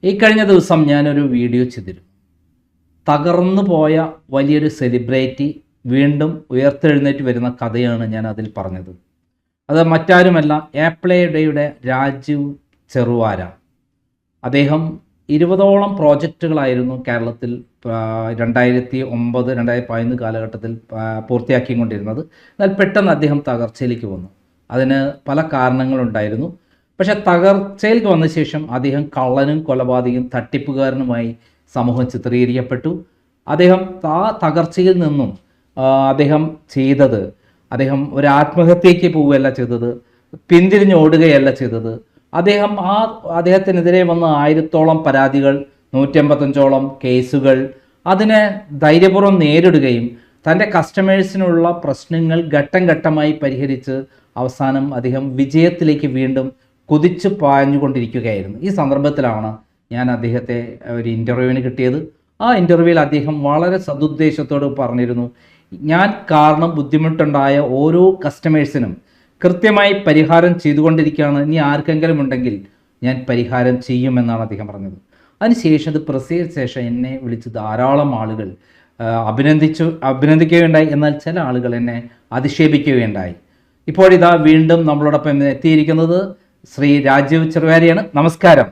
ഈ കഴിഞ്ഞ ദിവസം ഞാനൊരു വീഡിയോ ചെയ്തിരുന്നു. തകർന്നു പോയ വലിയൊരു സെലിബ്രിറ്റി വീണ്ടും ഉയർത്തെഴുന്നേറ്റ് വരുന്ന കഥയാണ് ഞാൻ അതിൽ പറഞ്ഞത്. അത് മറ്റാരുമല്ല, ആപ്പിൾഡേയുടെ രാജീവ് ചെറുവാര. അദ്ദേഹം 20ഓളം പ്രോജക്റ്റുകളായിരുന്നു കേരളത്തിൽ 2009, 2011 കാലഘട്ടത്തിൽ പൂർത്തിയാക്കിക്കൊണ്ടിരുന്നത്. എന്നാൽ പെട്ടെന്ന് അദ്ദേഹം തകർച്ചയിലേക്ക് വന്നു. അതിന് പല കാരണങ്ങളുണ്ടായിരുന്നു. പക്ഷേ തകർച്ചയിലേക്ക് വന്ന ശേഷം അദ്ദേഹം കള്ളനും കൊലപാതകയും തട്ടിപ്പുകാരനുമായി സമൂഹം ചിത്രീകരിക്കപ്പെട്ടു. അദ്ദേഹം ആ തകർച്ചയിൽ നിന്നും അദ്ദേഹം ചെയ്തത്, അദ്ദേഹം ഒരു ആത്മഹത്യയ്ക്ക് പോവുകയല്ല ചെയ്തത്, പിന്തിരിഞ്ഞോടുകയല്ല ചെയ്തത്. അദ്ദേഹത്തിനെതിരെ വന്ന 1000ഓളം പരാതികൾ, 185ഓളം കേസുകൾ, അതിനെ ധൈര്യപൂർവ്വം നേരിടുകയും തൻ്റെ കസ്റ്റമേഴ്സിനുള്ള പ്രശ്നങ്ങൾ ഘട്ടം ഘട്ടമായി പരിഹരിച്ച് അവസാനം അദ്ദേഹം വിജയത്തിലേക്ക് വീണ്ടും കുതിച്ചു പാഞ്ഞുകൊണ്ടിരിക്കുകയായിരുന്നു. ഈ സന്ദർഭത്തിലാണ് ഞാൻ അദ്ദേഹത്തെ ഒരു ഇൻ്റർവ്യൂവിന് കിട്ടിയത്. ആ ഇൻ്റർവ്യൂവിൽ അദ്ദേഹം വളരെ സദുദ്ദേശത്തോട് പറഞ്ഞിരുന്നു, ഞാൻ കാരണം ബുദ്ധിമുട്ടുണ്ടായ ഓരോ കസ്റ്റമേഴ്സിനും കൃത്യമായി പരിഹാരം ചെയ്തുകൊണ്ടിരിക്കുകയാണ്. ഇനി ആർക്കെങ്കിലും ഉണ്ടെങ്കിൽ ഞാൻ പരിഹാരം ചെയ്യുമെന്നാണ് അദ്ദേഹം പറഞ്ഞത്. അതിനുശേഷം അത് പ്രസിദ്ധ ശേഷം എന്നെ വിളിച്ച് ധാരാളം ആളുകൾ അഭിനന്ദിക്കുകയുണ്ടായി. എന്നാൽ ചില ആളുകൾ എന്നെ അധിക്ഷേപിക്കുകയുണ്ടായി. ഇപ്പോഴിതാ വീണ്ടും നമ്മളോടൊപ്പം എത്തിയിരിക്കുന്നത് ശ്രീ രാജീവ് ചെറുവാരയാണ്. നമസ്കാരം.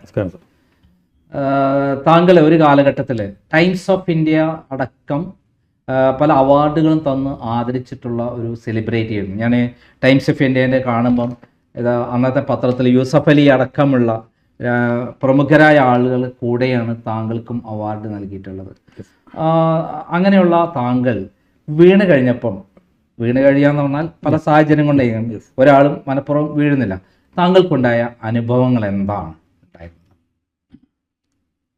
താങ്കൾ ഒരു കാലഘട്ടത്തിൽ ടൈംസ് ഓഫ് ഇന്ത്യ അടക്കം പല അവാർഡുകളും തന്ന് ആദരിച്ചിട്ടുള്ള ഒരു സെലിബ്രിറ്റി ആയിരുന്നു. ഞാൻ ടൈംസ് ഓഫ് ഇന്ത്യൻ്റെ കാണുമ്പം അന്നത്തെ പത്രത്തിൽ യൂസഫ് അലി അടക്കമുള്ള പ്രമുഖരായ ആളുകൾ കൂടെയാണ് താങ്കൾക്കും അവാർഡ് നൽകിയിട്ടുള്ളത്. അങ്ങനെയുള്ള താങ്കൾ വീണ് കഴിയാന്ന് പറഞ്ഞാൽ പല സാഹചര്യം കൊണ്ടായിരിക്കും, ഒരാളും മനഃപൂർവ്വം വീഴുന്നില്ല. താങ്കൾക്കുണ്ടായ അനുഭവങ്ങൾ എന്താണ്?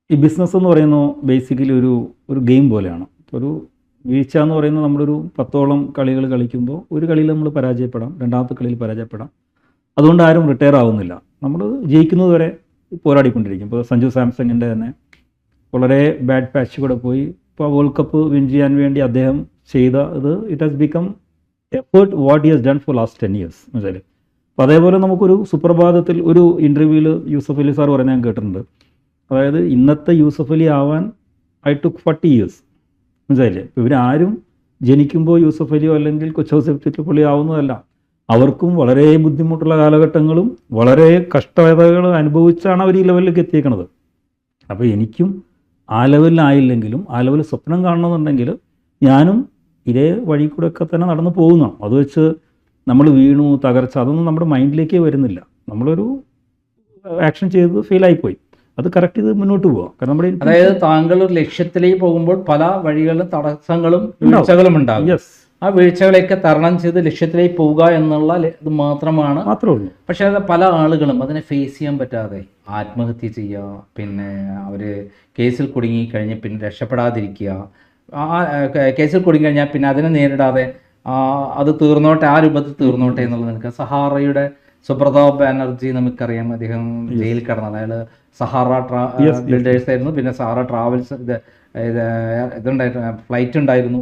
ഈ ബിസിനസ് എന്ന് പറയുന്നത് ബേസിക്കലി ഒരു ഗെയിം പോലെയാണ്. ഒരു വീഴ്ച എന്ന് പറയുന്നത് നമ്മളൊരു 10ഓളം കളികൾ കളിക്കുമ്പോൾ ഒരു കളിയിൽ നമ്മൾ പരാജയപ്പെടാം, രണ്ടാമത്തെ കളിയിൽ പരാജയപ്പെടാം. അതുകൊണ്ട് ആരും റിട്ടയർ ആവുന്നില്ല. നമ്മൾ ജയിക്കുന്നത് വരെ പോരാടിക്കൊണ്ടിരിക്കും. ഇപ്പോൾ സഞ്ജു സാംസങ്ങിൻ്റെ തന്നെ വളരെ ബാഡ് പാച്ച് കൂടെ പോയി ഇപ്പോൾ വേൾഡ് കപ്പ് വിൻ ചെയ്യാൻ വേണ്ടി അദ്ദേഹം ചെയ്ത it has become effort what he has done for last 10 years മനസ്സിലായി. അപ്പോൾ അതേപോലെ നമുക്കൊരു സുപ്രഭാതത്തിൽ ഒരു ഇൻ്റർവ്യൂവിൽ യൂസഫ് അലി സാർ പറഞ്ഞാൽ ഞാൻ കേട്ടിട്ടുണ്ട്. അതായത് ഇന്നത്തെ യൂസഫ് അലി ആവാൻ ഐ ടുക്ക് 40 years മനസ്സിലായില്ലേ. ഇപ്പോൾ ഇവരാരും ജനിക്കുമ്പോൾ യൂസഫ് അലിയോ അല്ലെങ്കിൽ കൊച്ചൗസഫ് ആവുന്നതല്ല. അവർക്കും വളരെ ബുദ്ധിമുട്ടുള്ള കാലഘട്ടങ്ങളും വളരെ കഷ്ടതകളും അനുഭവിച്ചാണ് അവർ ഈ ലെവലിലേക്ക് എത്തിയേക്കണത്. അപ്പോൾ എനിക്കും ആ ലെവലിലായില്ലെങ്കിലും ആ ലെവലിൽ സ്വപ്നം കാണണമെന്നുണ്ടെങ്കിൽ ഞാനും ഇതേ വഴി കൂടെ ഒക്കെ തന്നെ നടന്നു പോകുന്നതാണ്. അത് വെച്ച് നമ്മൾ വീണു തകർച്ച അതൊന്നും നമ്മുടെ മൈൻഡിലേക്കേ വരുന്നില്ല. നമ്മളൊരു ആക്ഷൻ ചെയ്ത് ഫെയിലായിപ്പോയി, അത് കറക്റ്റ് ചെയ്ത് മുന്നോട്ട് പോവുക. കാരണം നമ്മുടെ അതായത് താങ്കൾ ഒരു ലക്ഷ്യത്തിലേക്ക് പോകുമ്പോൾ പല വഴികളിലും തടസ്സങ്ങളും വീഴ്ചകളും ഉണ്ടാകും. ആ വീഴ്ചകളെയൊക്കെ തരണം ചെയ്ത് ലക്ഷ്യത്തിലേക്ക് പോവുക എന്നുള്ള ഇത് മാത്രമേ ഉള്ളൂ. പക്ഷേ അത് പല ആളുകളും അതിനെ ഫേസ് ചെയ്യാൻ പറ്റാതെ ആത്മഹത്യ ചെയ്യുക, പിന്നെ അവർ കേസിൽ കുടുങ്ങി കഴിഞ്ഞ് പിന്നെ രക്ഷപ്പെടാതിരിക്കുക, കേസിൽ കുടുങ്ങി കഴിഞ്ഞാൽ പിന്നെ അതിനെ നേരിടാതെ അത് തീർന്നോട്ടെ, ആ രൂപത്തിൽ തീർന്നോട്ടെ എന്നുള്ളത് നിൽക്കുക. സഹാറയുടെ സുപ്രതാപ് ബാനർജി നമുക്കറിയാം, അദ്ദേഹം ജയിലിൽ കിടന്നത്. അയാൾ സഹാറ ബിൽഡേഴ്സ് ആയിരുന്നു, പിന്നെ സഹാറ ട്രാവൽസ് ഇതുണ്ടായിരുന്നു, ഫ്ലൈറ്റ് ഉണ്ടായിരുന്നു.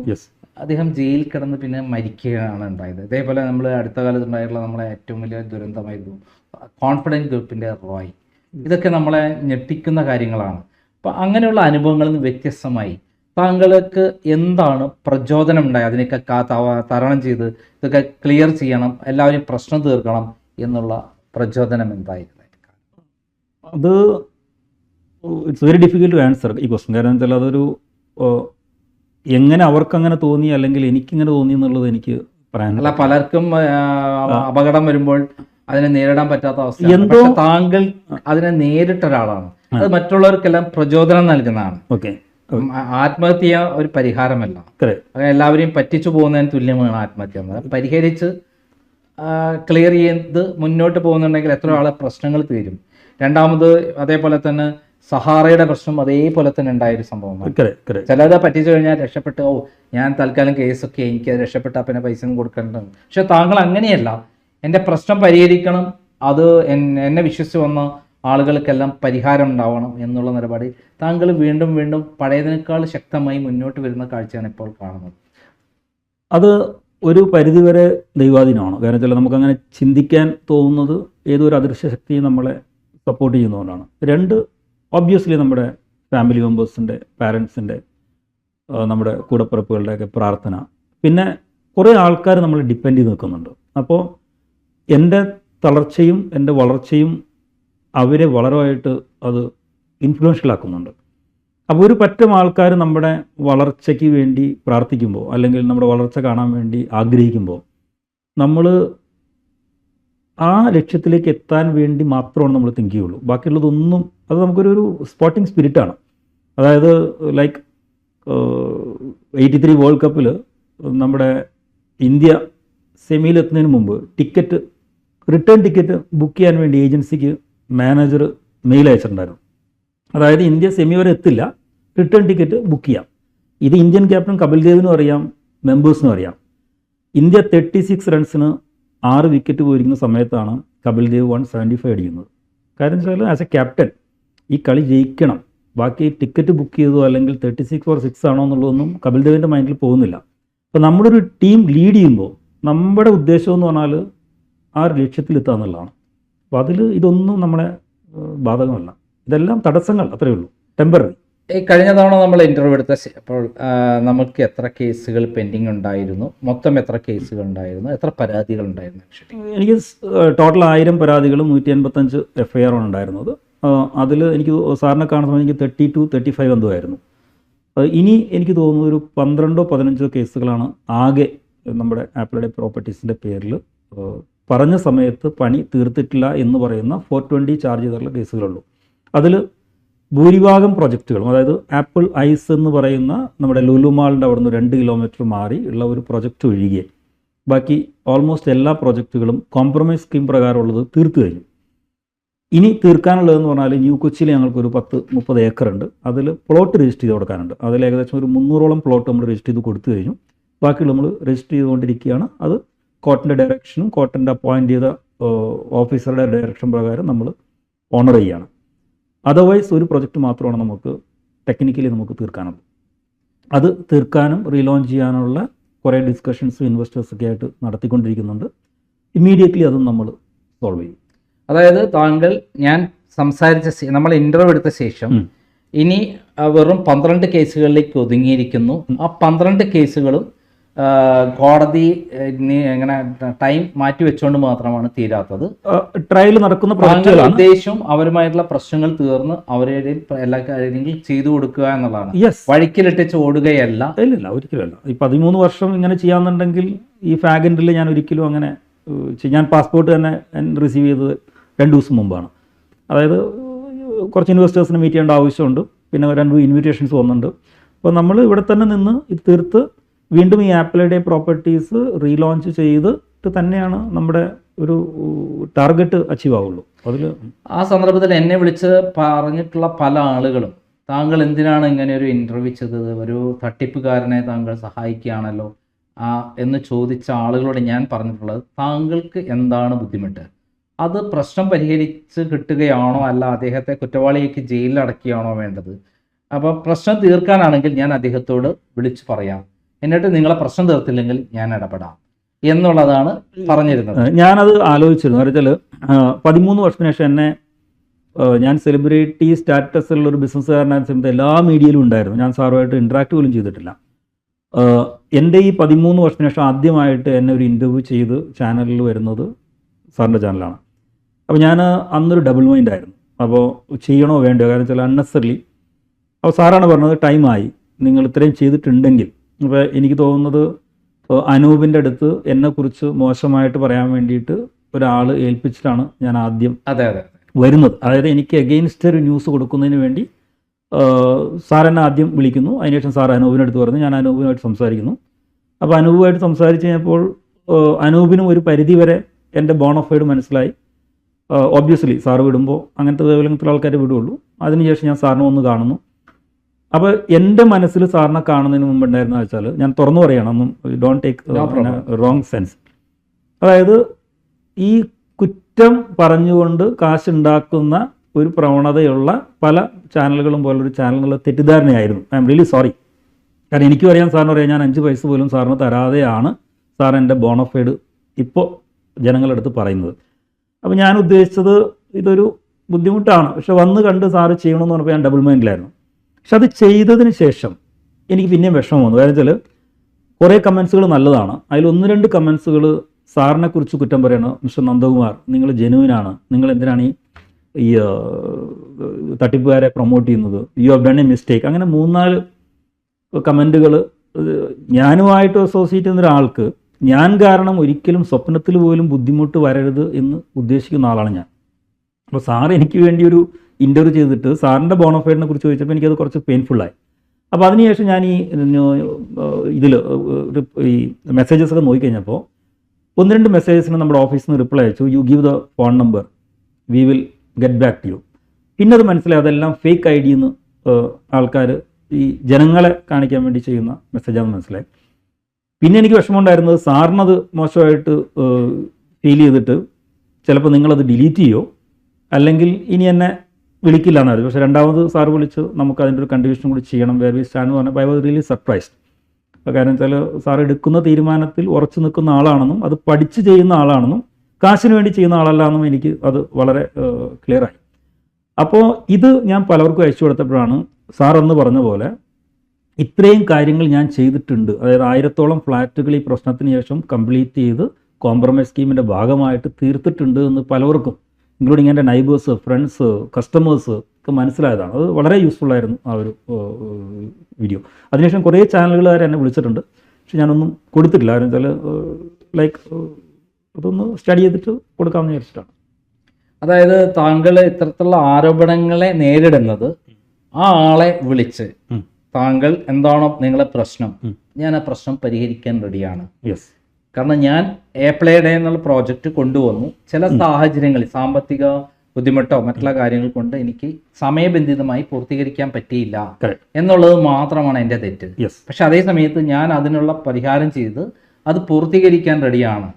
അദ്ദേഹം ജയിലിൽ കിടന്ന് പിന്നെ മരിക്കുകയാണ് ഉണ്ടായത്. ഇതേപോലെ നമ്മൾ അടുത്ത കാലത്ത് ഉണ്ടായിട്ടുള്ള നമ്മളെ ഏറ്റവും വലിയ ദുരന്തമായിരുന്നു കോൺഫിഡൻറ്റ് ഗ്രൂപ്പിൻ്റെ റോയ്. ഇതൊക്കെ നമ്മളെ ഞെട്ടിക്കുന്ന കാര്യങ്ങളാണ്. അപ്പം അങ്ങനെയുള്ള അനുഭവങ്ങളിൽ നിന്ന് വ്യത്യസ്തമായി താങ്കൾക്ക് എന്താണ് പ്രചോദനം ഉണ്ടായത്? അതിനൊക്കെ തരണം ചെയ്ത് ഇതൊക്കെ ക്ലിയർ ചെയ്യണം, എല്ലാവരും പ്രശ്നം തീർക്കണം എന്നുള്ള പ്രചോദനം എന്തായിരുന്നു? അത് it's very difficult to answer ഈ ക്വസ്റ്റ്യൻ. കാരണം വെച്ചാൽ അതൊരു എങ്ങനെ അവർക്കങ്ങനെ തോന്നി അല്ലെങ്കിൽ എനിക്കിങ്ങനെ തോന്നി എന്നുള്ളത് എനിക്ക് പറയാനില്ല. പലർക്കും അപകടം വരുമ്പോൾ അതിനെ നേരിടാൻ പറ്റാത്ത അവസ്ഥ. താങ്കൾ അതിനെ നേരിട്ട ഒരാളാണ്. അത് മറ്റുള്ളവർക്കെല്ലാം പ്രചോദനം നൽകുന്നതാണ്. ഓക്കെ, ആത്മഹത്യ ഒരു പരിഹാരമല്ല. എല്ലാവരെയും പറ്റിച്ചു പോകുന്നതിന് തുല്യമാണ് ആത്മഹത്യ എന്നത്. പരിഹരിച്ച് ക്ലിയർ ചെയ്ത് മുന്നോട്ട് പോകുന്നുണ്ടെങ്കിൽ എത്ര ആളെ പ്രശ്നങ്ങൾ തീരും. രണ്ടാമത് അതേപോലെ തന്നെ സഹാറയുടെ പ്രശ്നം അതേപോലെ തന്നെ ഉണ്ടായൊരു സംഭവമാണ്. ചിലത് പറ്റിച്ചു കഴിഞ്ഞാൽ രക്ഷപ്പെട്ട് ഞാൻ തൽക്കാലം കേസൊക്കെ എനിക്ക് രക്ഷപ്പെട്ട പിന്നെ പൈസ ഒന്നും കൊടുക്കേണ്ടത്. പക്ഷെ താങ്കൾ അങ്ങനെയല്ല, എൻ്റെ പ്രശ്നം പരിഹരിക്കണം, അത് എന്നെ വിശ്വസിച്ച് വന്ന ആളുകൾക്കെല്ലാം പരിഹാരം ഉണ്ടാവണം എന്നുള്ള നിലപാട് താങ്കൾ വീണ്ടും വീണ്ടും പഴയതിനേക്കാൾ ശക്തമായി മുന്നോട്ട് വരുന്ന കാഴ്ചയാണ് ഇപ്പോൾ കാണുന്നത്. അത് ഒരു പരിധിവരെ ദൈവാധീനമാണ്. കാരണം വെച്ചാൽ നമുക്കങ്ങനെ ചിന്തിക്കാൻ തോന്നുന്നത് ഏതൊരു അദൃശ്യ ശക്തിയും നമ്മളെ സപ്പോർട്ട് ചെയ്യുന്നതുകൊണ്ടാണ്. 2 ഒബ്വിയസ്ലി നമ്മുടെ ഫാമിലി മെമ്പേഴ്സിൻ്റെ, പാരൻസിൻ്റെ, നമ്മുടെ കൂടപ്പിറപ്പുകളുടെയൊക്കെ പ്രാർത്ഥന, പിന്നെ കുറേ ആൾക്കാർ നമ്മൾ ഡിപ്പെൻഡ് ചെയ്ത് നിൽക്കുന്നുണ്ട്. അപ്പോൾ എൻ്റെ തളർച്ചയും എൻ്റെ വളർച്ചയും അവരെ വളരെയായിട്ട് അത് ഇൻഫ്ലുവൻഷ്യൽ ആക്കുന്നുണ്ട്. അപ്പോൾ ഒരു പറ്റം ആൾക്കാർ നമ്മുടെ വളർച്ചയ്ക്ക് വേണ്ടി പ്രാർത്ഥിക്കുമ്പോൾ, അല്ലെങ്കിൽ നമ്മുടെ വളർച്ച കാണാൻ വേണ്ടി ആഗ്രഹിക്കുമ്പോൾ, നമ്മൾ ആ ലക്ഷ്യത്തിലേക്ക് എത്താൻ വേണ്ടി മാത്രമാണ് നമ്മൾ തിങ്ക് ചെയ്യുള്ളൂ. ബാക്കിയുള്ളതൊന്നും, അത് നമുക്കൊരു സ്പോർട്ടിങ് സ്പിരിറ്റാണ്. അതായത് ലൈക്ക് 83 വേൾഡ് കപ്പിൽ നമ്മുടെ ഇന്ത്യ സെമിയിലെത്തുന്നതിന് മുമ്പ് റിട്ടേൺ ടിക്കറ്റ് ബുക്ക് ചെയ്യാൻ വേണ്ടി ഏജൻസിക്ക് മാനേജർ മെയിൽ അയച്ചിട്ടുണ്ടായിരുന്നു. അതായത് ഇന്ത്യ സെമി വരെ എത്തില്ല, റിട്ടേൺ ടിക്കറ്റ് ബുക്ക് ചെയ്യാം. ഇത് ഇന്ത്യൻ ക്യാപ്റ്റൻ കപിൽ ദേവിനും അറിയാം, മെമ്പേഴ്സിനും അറിയാം. ഇന്ത്യ 36 റൺസിന് 6 വിക്കറ്റ് പോയിരിക്കുന്ന സമയത്താണ് കപിൽ ദേവ് 175 അടിക്കുന്നത്. കാര്യം വെച്ചാൽ ആസ് എ ക്യാപ്റ്റൻ ഈ കളി ജയിക്കണം, ബാക്കി ടിക്കറ്റ് ബുക്ക് ചെയ്തോ അല്ലെങ്കിൽ 36 or 6 ആണോ എന്നുള്ളതൊന്നും കപിൽ ദേവിൻ്റെ മൈൻഡിൽ പോകുന്നില്ല. അപ്പോൾ നമ്മുടെ ഒരു ടീം ലീഡ് ചെയ്യുമ്പോൾ നമ്മുടെ ഉദ്ദേശം എന്ന് പറഞ്ഞാൽ ആ ഒരു ലക്ഷ്യത്തിലെത്തുക എന്നുള്ളതാണ്. അപ്പോൾ അതിൽ ഇതൊന്നും നമ്മളെ ബാധകമല്ല. ഇതെല്ലാം തടസ്സങ്ങൾ, അത്രയേ ഉള്ളൂ, ടെമ്പററി. ഈ കഴിഞ്ഞ തവണ നമ്മൾ ഇൻ്റർവ്യൂ എടുത്ത അപ്പോൾ നമുക്ക് എത്ര കേസുകൾ പെൻഡിങ് ഉണ്ടായിരുന്നു, മൊത്തം എത്ര കേസുകൾ ഉണ്ടായിരുന്നു, എത്ര പരാതികൾ ഉണ്ടായിരുന്നു? എനിക്ക് ടോട്ടൽ 1000 പരാതികളും 185 FIR ആണ് ഉണ്ടായിരുന്നത്. അതിൽ എനിക്ക് സാറിനെ കാണുന്ന സമയം എനിക്ക് 32-35 എന്തോ ആയിരുന്നു. ഇനി എനിക്ക് തോന്നുന്നു ഒരു 12-15 കേസുകളാണ് ആകെ നമ്മുടെ ആപ്പിളുടെ പ്രോപ്പർട്ടീസിൻ്റെ പേരിൽ പറഞ്ഞ സമയത്ത് പണി തീർത്തിട്ടില്ല എന്ന് പറയുന്ന 420 ചാർജ് ചെയ്തിട്ടുള്ള കേസുകളുള്ളൂ. അതിൽ ഭൂരിഭാഗം പ്രൊജക്റ്റുകളും, അതായത് ആപ്പിൾ ഐസ് എന്ന് പറയുന്ന നമ്മുടെ ലുലു മാളിൻ്റെ അവിടെ നിന്ന് 2 കിലോമീറ്റർ മാറി ഉള്ള ഒരു പ്രൊജക്റ്റ് ഒഴികെ ബാക്കി ഓൾമോസ്റ്റ് എല്ലാ പ്രൊജക്റ്റുകളും കോംപ്രമൈസ് സ്കീം പ്രകാരമുള്ളത് തീർത്തു കഴിഞ്ഞു. ഇനി തീർക്കാനുള്ളതെന്ന് പറഞ്ഞാൽ ന്യൂ കൊച്ചിയിൽ ഞങ്ങൾക്കൊരു 10-30 ഏക്കറുണ്ട്. അതിൽ പ്ലോട്ട് രജിസ്റ്റർ ചെയ്ത് കൊടുക്കാനുണ്ട്. അതിൽ ഏകദേശം ഒരു 300ഓളം പ്ലോട്ട് നമ്മൾ രജിസ്റ്റർ ചെയ്ത് കൊടുത്തു കഴിഞ്ഞു. ബാക്കിയുള്ള നമ്മൾ രജിസ്റ്റർ ചെയ്തുകൊണ്ടിരിക്കുകയാണ്. അത് കോർട്ടിൻ്റെ ഡയറക്ഷനും കോർട്ടിൻ്റെ അപ്പോയിൻറ്റ് ചെയ്ത ഓഫീസറുടെ ഡയറക്ഷൻ പ്രകാരം നമ്മൾ ഓണർ ചെയ്യുകയാണ്. അതർവൈസ് ഒരു പ്രൊജക്റ്റ് മാത്രമാണ് നമുക്ക് ടെക്നിക്കലി നമുക്ക് തീർക്കാനുള്ളത്. അത് തീർക്കാനും റീലോഞ്ച് ചെയ്യാനുള്ള കുറേ ഡിസ്കഷൻസും ഇൻവെസ്റ്റേഴ്സൊക്കെ ആയിട്ട് നടത്തിക്കൊണ്ടിരിക്കുന്നുണ്ട്. ഇമ്മീഡിയറ്റ്ലി അതും നമ്മൾ സോൾവ് ചെയ്യും. അതായത് താങ്കൾ ഞാൻ നമ്മൾ ഇൻ്റർവ്യൂ എടുത്ത ശേഷം ഇനി വെറും 12 കേസുകളിലേക്ക് ഒതുങ്ങിയിരിക്കുന്നു. ആ 12 കേസുകളും കോടതി എങ്ങനെ ടൈം മാറ്റി വെച്ചുകൊണ്ട് മാത്രമാണ് തീരാത്തത്. ട്രയൽ നടക്കുന്ന പ്രൊജക്റ്റുകളാണ്. ഉദ്ദേശവും അവരുമായിട്ടുള്ള പ്രശ്നങ്ങൾ തീർന്ന് അവരുടെ എല്ലാ കാര്യങ്ങളും ചെയ്തു കൊടുക്കുക എന്നുള്ളതാണ്. വഴിക്കിലിട്ടിച്ച് ഓടുകയല്ല. ഇല്ല, ഒരിക്കലുമല്ല. ഈ 13 വർഷം ഇങ്ങനെ ചെയ്യാന്നുണ്ടെങ്കിൽ ഈ ഫാഗൻഡിൽ ഞാൻ ഒരിക്കലും അങ്ങനെ ഞാൻ പാസ്പോർട്ട് തന്നെ റിസീവ് ചെയ്തത് 2 ദിവസം മുമ്പാണ്. അതായത് കുറച്ച് ഇൻവെസ്റ്റേഴ്സിനെ മീറ്റ് ചെയ്യേണ്ട ആവശ്യമുണ്ട്, പിന്നെ 2 ഇൻവിറ്റേഷൻസ് വന്നിട്ടുണ്ട്. അപ്പോൾ നമ്മൾ ഇവിടെ തന്നെ നിന്ന് ഇത് തീർത്ത് വീണ്ടും ഈ ആപ്പിളുടെ പ്രോപ്പർട്ടീസ് റീലോഞ്ച് ചെയ്തിട്ട് തന്നെയാണ് നമ്മുടെ ഒരു ടാർഗറ്റ് അച്ചീവ് ആവുള്ളൂ. അതിൽ ആ സന്ദർഭത്തിൽ എന്നെ വിളിച്ച് പറഞ്ഞിട്ടുള്ള പല ആളുകളും താങ്കൾ എന്തിനാണ് ഇങ്ങനെ ഒരു ഇൻ്റർവ്യൂ ചെയ്തത്, ഒരു തട്ടിപ്പുകാരനെ താങ്കൾ സഹായിക്കുകയാണല്ലോ എന്ന് ചോദിച്ച ആളുകളോട് ഞാൻ പറഞ്ഞിട്ടുള്ളത്, താങ്കൾക്ക് എന്താണ് ബുദ്ധിമുട്ട്, അത് പ്രശ്നം പരിഹരിച്ച് കിട്ടുകയാണോ അല്ല അദ്ദേഹത്തെ കുറ്റവാളിയേക്ക് ജയിലിൽ അടക്കുകയാണോ വേണ്ടത്? അപ്പോൾ പ്രശ്നം തീർക്കാനാണെങ്കിൽ ഞാൻ അദ്ദേഹത്തോട് വിളിച്ചു പറയാം, എന്നിട്ട് നിങ്ങളെ പ്രശ്നം തീർത്തില്ലെങ്കിൽ ഞാൻ ഇടപെടാം എന്നുള്ളതാണ് പറഞ്ഞിരുന്നത്. ഞാനത് ആലോചിച്ചിരുന്നു. വെച്ചാൽ 13 വർഷത്തിന് ശേഷം എന്നെ ഞാൻ സെലിബ്രിറ്റി സ്റ്റാറ്റസിലുള്ള ഒരു ബിസിനസ്സുകാരനായ സമയത്ത് എല്ലാ മീഡിയയിലും ഉണ്ടായിരുന്നു. ഞാൻ സാറുമായിട്ട് ഇൻട്രാക്ട് പോലും ചെയ്തിട്ടില്ല. എൻ്റെ ഈ 13 വർഷത്തിന് ശേഷം ആദ്യമായിട്ട് എന്നെ ഒരു ഇൻ്റർവ്യൂ ചെയ്ത് ചാനലിൽ വരുന്നത് സാറിൻ്റെ ചാനലാണ്. അപ്പോൾ ഞാൻ അന്നൊരു ഡബിൾ മൈൻഡ് ആയിരുന്നു. അപ്പോൾ ചെയ്യണോ വേണ്ടോ, കാരണം വെച്ചാൽ അൺനെസറിലി. അപ്പോൾ സാറാണ് പറഞ്ഞത് ടൈമായി, നിങ്ങൾ ഇത്രയും ചെയ്തിട്ടുണ്ടെങ്കിൽ. അപ്പോൾ എനിക്ക് തോന്നുന്നത് അനൂപിൻ്റെ അടുത്ത് എന്നെക്കുറിച്ച് മോശമായിട്ട് പറയാൻ വേണ്ടിയിട്ട് ഒരാൾ ഏൽപ്പിച്ചിട്ടാണ് ഞാൻ ആദ്യം വരുന്നത്. അതായത് എനിക്ക് എഗെയിൻസ്റ്റ് ഒരു ന്യൂസ് കൊടുക്കുന്നതിന് വേണ്ടി സാർ എന്നെ ആദ്യം വിളിക്കുന്നു. അതിനുശേഷം സാർ അനൂപിൻ്റെ അടുത്ത് പറഞ്ഞു. ഞാൻ അനൂപിനുമായിട്ട് സംസാരിക്കുന്നു. അപ്പോൾ അനൂപുമായിട്ട് സംസാരിച്ച് കഴിഞ്ഞപ്പോൾ അനൂപിനും ഒരു പരിധിവരെ എൻ്റെ ബോണഫൈഡ് മനസ്സിലായി. ഒബ്വിയസ്ലി സാറ് വിടുമ്പോൾ അങ്ങനത്തെ ലെവലത്തിലുള്ള ആൾക്കാരെ വിടുകയുള്ളൂ. അതിനുശേഷം ഞാൻ സാറിനെ ഒന്ന് കാണുന്നു. അപ്പോൾ എൻ്റെ മനസ്സിൽ സാറിനെ കാണുന്നതിന് മുമ്പ് ഉണ്ടായിരുന്ന വെച്ചാൽ, ഞാൻ തുറന്നു പറയണം, ഒന്നും ഡോണ്ട് ടേക്ക് റോങ് സെൻസ്. അതായത് ഈ കുറ്റം പറഞ്ഞുകൊണ്ട് കാശുണ്ടാക്കുന്ന ഒരു പ്രവണതയുള്ള പല ചാനലുകളും പോലൊരു ചാനലുകളുടെ തെറ്റിദ്ധാരണയായിരുന്നു. I'm really sorry. കാരണം എനിക്കും അറിയാം, സാറിന് അറിയാം, ഞാൻ 5 പൈസ പോലും സാറിന് തരാതെയാണ് സാർ എൻ്റെ ബോണഫൈഡ് ഇപ്പോൾ ജനങ്ങളുടെ അടുത്ത് പറയുന്നത്. അപ്പോൾ ഞാൻ ഉദ്ദേശിച്ചത് ഇതൊരു ബുദ്ധിമുട്ടാണ്. പക്ഷെ വന്ന് കണ്ട് സാറ് ചെയ്യണമെന്ന് പറഞ്ഞപ്പോൾ ഞാൻ ഡബിൾ മൈൻഡിലായിരുന്നു. പക്ഷെ അത് ചെയ്തതിന് ശേഷം എനിക്ക് പിന്നെയും വിഷമം വന്നു. കാരണം വെച്ചാൽ കുറേ കമൻസുകൾ നല്ലതാണ്. അതിൽ 1-2 കമൻസുകൾ സാറിനെ കുറിച്ച് കുറ്റം പറയണം. മിസ്റ്റർ നന്ദകുമാർ, നിങ്ങൾ ജെനുവിനാണ്, നിങ്ങൾ എന്തിനാണ് ഈ തട്ടിപ്പുകാരെ പ്രൊമോട്ട് ചെയ്യുന്നത്, you have done A mistake, അങ്ങനെ 3-4 കമൻറ്റുകൾ. ഞാനുമായിട്ട് അസോസിയേറ്റ് ചെയ്യുന്ന ഒരാൾക്ക് ഞാൻ കാരണം ഒരിക്കലും സ്വപ്നത്തിൽ പോലും ബുദ്ധിമുട്ട് വരരുത് എന്ന് ഉദ്ദേശിക്കുന്ന ആളാണ് ഞാൻ. അപ്പോൾ സാർ എനിക്ക് വേണ്ടി ഒരു ഇൻ്റർവ്യൂ ചെയ്തിട്ട് സാറിൻ്റെ ബോണഫൈഡിനെ കുറിച്ച് ചോദിച്ചപ്പോൾ എനിക്കത് കുറച്ച് പെയിൻഫുള്ളായി. അപ്പോൾ അതിനുശേഷം ഞാൻ ഇതിൽ ഈ മെസ്സേജസൊക്കെ നോക്കിക്കഴിഞ്ഞപ്പോൾ 1-2 മെസ്സേജസിന് നമ്മുടെ ഓഫീസിൽ നിന്ന് റിപ്ലൈ അയച്ചു, you give the phone number, we will get back to you. പിന്നെ അത് മനസ്സിലായി അതെല്ലാം ഫേക്ക് ഐ ഡിന്ന് ആൾക്കാർ ഈ ജനങ്ങളെ കാണിക്കാൻ വേണ്ടി ചെയ്യുന്ന മെസ്സേജാണെന്ന് മനസ്സിലായി. പിന്നെ എനിക്ക് വിഷമമുണ്ടായിരുന്നത് സാറിനത് മോശമായിട്ട് ഫീൽ ചെയ്തിട്ട് ചിലപ്പോൾ നിങ്ങളത് ഡിലീറ്റ് ചെയ്യോ അല്ലെങ്കിൽ ഇനി എന്നെ വിളിക്കില്ല എന്നായിരുന്നു. പക്ഷേ രണ്ടാമത് സാറ് വിളിച്ച് നമുക്ക് അതിൻ്റെ ഒരു കണ്ടിന്യൂഷൻ കൂടി ചെയ്യണം, വേർ വി സ്റ്റാൻഡ് എന്ന് പറഞ്ഞപ്പോൾ ഐ വാസ് റിയലി സർപ്രൈസ്ഡ്. കാരണം വെച്ചാൽ സാർ എടുക്കുന്ന തീരുമാനത്തിൽ ഉറച്ചു നിൽക്കുന്ന ആളാണെന്നും അത് പഠിച്ച് ചെയ്യുന്ന ആളാണെന്നും കാശിന് വേണ്ടി ചെയ്യുന്ന ആളല്ല എന്നും എനിക്ക് അത് വളരെ ക്ലിയറായി. അപ്പോൾ ഇത് ഞാൻ പലർക്കും അയച്ചു കൊടുത്തപ്പോഴാണ് സാർ എന്ന് പറഞ്ഞ പോലെ ഇത്രയും കാര്യങ്ങൾ ഞാൻ ചെയ്തിട്ടുണ്ട്, അതായത് 1000-ഓളം ഫ്ലാറ്റുകൾ ഈ പ്രശ്നത്തിന് ശേഷം കംപ്ലീറ്റ് ചെയ്ത് കോംപ്രമൈസ് സ്കീമിൻ്റെ ഭാഗമായിട്ട് തീർത്തിട്ടുണ്ട് എന്ന് പലർക്കും, ഇൻക്ലൂഡിങ് എൻ്റെ നൈബേഴ്സ്, ഫ്രണ്ട്സ്, കസ്റ്റമേഴ്സ് ഒക്കെ മനസ്സിലായതാണ്. അത് വളരെ യൂസ്ഫുൾ ആയിരുന്നു ആ ഒരു വീഡിയോ. അതിനുശേഷം കുറേ ചാനലുകാർ എന്നെ വിളിച്ചിട്ടുണ്ട്, പക്ഷെ ഞാനൊന്നും കൊടുത്തിട്ടില്ല. കാരണം വെച്ചാൽ ലൈക്ക് അതൊന്ന് സ്റ്റഡി ചെയ്തിട്ട് കൊടുക്കാമെന്ന് വിചാരിച്ചിട്ടാണ്. അതായത് താങ്കൾ ഇത്തരത്തിലുള്ള ആരോപണങ്ങളെ നേരിടുന്നത് ആ ആളെ വിളിച്ച് താങ്കൾ എന്താണോ നിങ്ങളെ പ്രശ്നം, ഞാൻ ആ പ്രശ്നം പരിഹരിക്കാൻ റെഡിയാണ്. യെസ്. കാരണം ഞാൻ എ ഡേ എന്നുള്ള പ്രോജക്റ്റ് കൊണ്ടുവന്നു, ചില സാഹചര്യങ്ങളിൽ സാമ്പത്തിക ബുദ്ധിമുട്ടോ മറ്റുള്ള കാര്യങ്ങൾ കൊണ്ട് എനിക്ക് സമയബന്ധിതമായി പൂർത്തീകരിക്കാൻ പറ്റിയില്ല എന്നുള്ളത് മാത്രമാണ് എൻ്റെ തെറ്റ്. പക്ഷെ അതേ സമയത്ത് ഞാൻ അതിനുള്ള പരിഹാരം ചെയ്ത് അത് പൂർത്തീകരിക്കാൻ റെഡിയാണ്.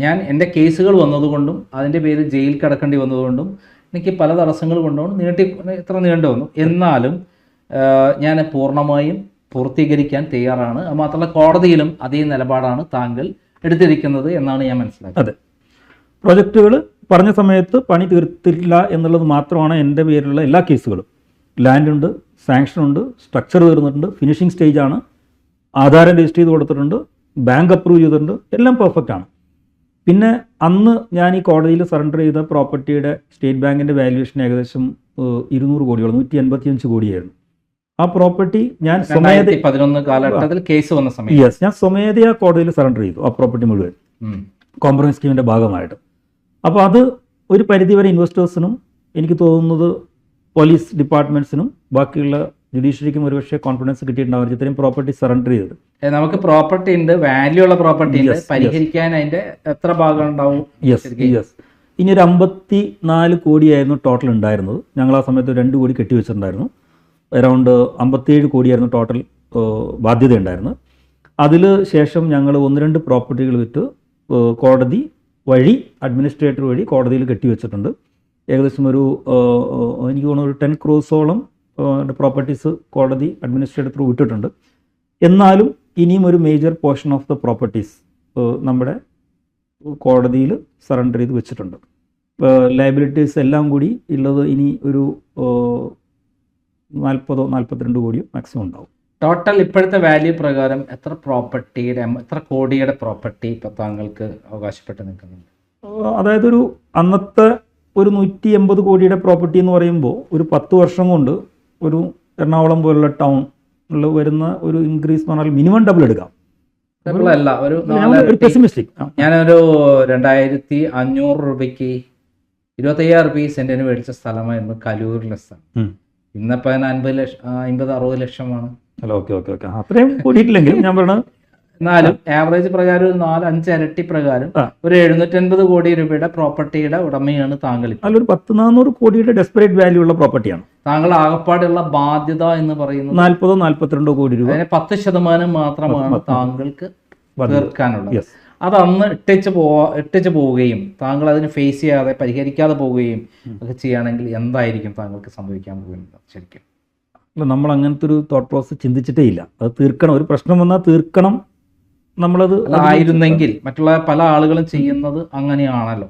ഞാൻ എൻ്റെ കേസുകൾ വന്നതുകൊണ്ടും അതിൻ്റെ പേര് ജയിൽ കിടക്കേണ്ടി വന്നതുകൊണ്ടും എനിക്ക് പല തടസ്സങ്ങൾ കൊണ്ടും ഇത്ര നീണ്ടു വന്നു. എന്നാലും ഞാൻ പൂർണ്ണമായും പൂർത്തീകരിക്കാൻ തയ്യാറാണ്. മാത്രമല്ല കോടതിയിലും അതേ നിലപാടാണ് താങ്കൾ എടുത്തിരിക്കുന്നത് എന്നാണ് ഞാൻ മനസ്സിലാക്കുന്നത്. അതെ, പ്രൊജക്റ്റുകൾ പറഞ്ഞ സമയത്ത് പണി തീർത്തില്ല എന്നുള്ളത് മാത്രമാണ് എൻ്റെ പേരിലുള്ള എല്ലാ കേസുകളും. ലാൻഡുണ്ട്, സാങ്ഷനുണ്ട്, സ്ട്രക്ചർ തീർന്നിട്ടുണ്ട്, ഫിനിഷിംഗ് സ്റ്റേജാണ്, ആധാരം രജിസ്റ്റർ ചെയ്ത് കൊടുത്തിട്ടുണ്ട്, ബാങ്ക് അപ്രൂവ് ചെയ്തിട്ടുണ്ട്, എല്ലാം പെർഫെക്റ്റ് ആണ്. പിന്നെ അന്ന് ഞാൻ ഈ കോടതിയിൽ സറണ്ടർ ചെയ്ത പ്രോപ്പർട്ടിയുടെ സ്റ്റേറ്റ് ബാങ്കിൻ്റെ വാല്യുവേഷൻ ഏകദേശം 200 കോടിയോളം, 185 കോടിയായിരുന്നു. ആ പ്രോപ്പർട്ടി ഞാൻ 2011 കാലഘട്ടത്തിൽ കേസ് വന്ന സമയത്ത് ഞാൻ സ്വമേധയാ കോടതിയിൽ സറണ്ടർ ചെയ്തു ആ പ്രോപ്പർട്ടി മുഴുവൻ കോംപ്രമൈസ് സ്കീമിൻ്റെ ഭാഗമായിട്ട്. അപ്പോൾ അത് ഒരു പരിധിവരെ ഇൻവെസ്റ്റേഴ്സിനും എനിക്ക് തോന്നുന്നത് പോലീസ് ഡിപ്പാർട്ട്മെൻറ്റ്സിനും ബാക്കിയുള്ള ജുഡീഷ്യറിക്കും ഒരുപക്ഷെ കോൺഫിഡൻസ് കിട്ടിയിട്ടുണ്ടാവും ഇത്രയും പ്രോപ്പർട്ടി സറണ്ടർ ചെയ്തത്. നമുക്ക് പ്രോപ്പർട്ടി ഉണ്ട്, വാല്യൂ ഉള്ള പ്രോപ്പർട്ടി ഉണ്ട്, പരിഹരിക്കാൻ അതിൻ്റെ എത്ര ഭാഗം ഉണ്ടാവും? യെസ്. ഇനി ഒരു 54 കോടിയായിരുന്നു ടോട്ടൽ ഉണ്ടായിരുന്നത്. ഞങ്ങൾ ആ സമയത്ത് 2 കോടി കെട്ടിവെച്ചിട്ടുണ്ടായിരുന്നു. അറൗണ്ട് 57 കോടിയായിരുന്നു ടോട്ടൽ ബാധ്യത ഉണ്ടായിരുന്നത്. അതിൽ ശേഷം ഞങ്ങൾ 1-2 പ്രോപ്പർട്ടികൾ വിറ്റ് കോടതി വഴി അഡ്മിനിസ്ട്രേറ്റർ വഴി കോടതിയിൽ കെട്ടിവെച്ചിട്ടുണ്ട്. ഏകദേശം ഒരു എനിക്ക് തോന്നുന്നു ഒരു 10 crores-ഓളം പ്രോപ്പർട്ടീസ് കോടതി അഡ്മിനിസ്ട്രേറ്റർ ത്രൂ വിട്ടിട്ടുണ്ട്. എന്നാലും ഇനിയും ഒരു major portion of the properties നമ്മുടെ കോടതിയിൽ സറണ്ടർ ചെയ്ത് വെച്ചിട്ടുണ്ട്. ലയബിലിറ്റീസ് എല്ലാം കൂടി ഉള്ളത് ഇനി ഒരു 40-42 കോടിയോ മാക്സിമം ഉണ്ടാവും. ടോട്ടൽ ഇപ്പോഴത്തെ വാല്യൂ പ്രകാരം എത്ര കോടിയുടെ പ്രോപ്പർട്ടി ഇപ്പോൾ താങ്കൾക്ക് അവകാശപ്പെട്ട് നിൽക്കുന്നുണ്ട്? അതായത് അന്നത്തെ ഒരു 180 കോടിയുടെ പ്രോപ്പർട്ടി എന്ന് പറയുമ്പോൾ ഒരു 10 വർഷം കൊണ്ട് ഒരു എറണാകുളം പോലുള്ള ടൗണിൽ വരുന്ന ഒരു ഇൻക്രീസ് എന്ന് പറഞ്ഞാൽ മിനിമം ഡബിൾ എടുക്കാം. അല്ല, ഒരു പെസിമിസ്റ്റിക്. ഞാനൊരു 2500 രൂപയ്ക്ക് 25,000 രൂപ സെന്റിന് മേടിച്ച സ്ഥലമായിരുന്നു കലൂരിലെ സ്ഥലം. ഇന്നിപ്പോൾ 50-60 ലക്ഷമാണ്. അല്ല, ഓക്കെ, അത്രയും കൂടിയിട്ടില്ലെങ്കിലും ഞാൻ പറഞ്ഞത് എന്നാലും ആവറേജ് പ്രകാരം ഒരു 4-5 ഇരട്ടി പ്രകാരം ഒരു 750 കോടി രൂപയുടെ പ്രോപ്പർട്ടിയുടെ ഉടമയാണ് താങ്കൾ. അതിലൊരു 100-400 കോടിയുടെ ഡെസ്പറേറ്റ് വാല്യൂ ഉള്ള പ്രോപ്പർട്ടിയാണ്. താങ്കൾ ആകപ്പാടുള്ള ബാധ്യത എന്ന് പറയുന്നത് 40-42 കോടി രൂപ. അതിന് 10% മാത്രമാണ് താങ്കൾക്ക് തീർക്കാനുള്ളത്. അത് അന്ന് ഇട്ടിച്ച് പോവുകയും താങ്കൾ അതിന് ഫേസ് ചെയ്യാതെ പരിഹരിക്കാതെ പോവുകയും ഒക്കെ ചെയ്യുകയാണെങ്കിൽ എന്തായിരിക്കും താങ്കൾക്ക് സംഭവിക്കാൻ പോകുന്നത്? ശരിക്കും നമ്മൾ അങ്ങനത്തെ ഒരു തോട്ട് പ്രോസസ് ചിന്തിച്ചിട്ടേ ഇല്ല. അത് തീർക്കണം, ഒരു പ്രശ്നം വന്നാൽ തീർക്കണം. നമ്മളത് ആയിരുന്നെങ്കിൽ മറ്റുള്ള പല ആളുകളും ചെയ്യുന്നത് അങ്ങനെയാണല്ലോ.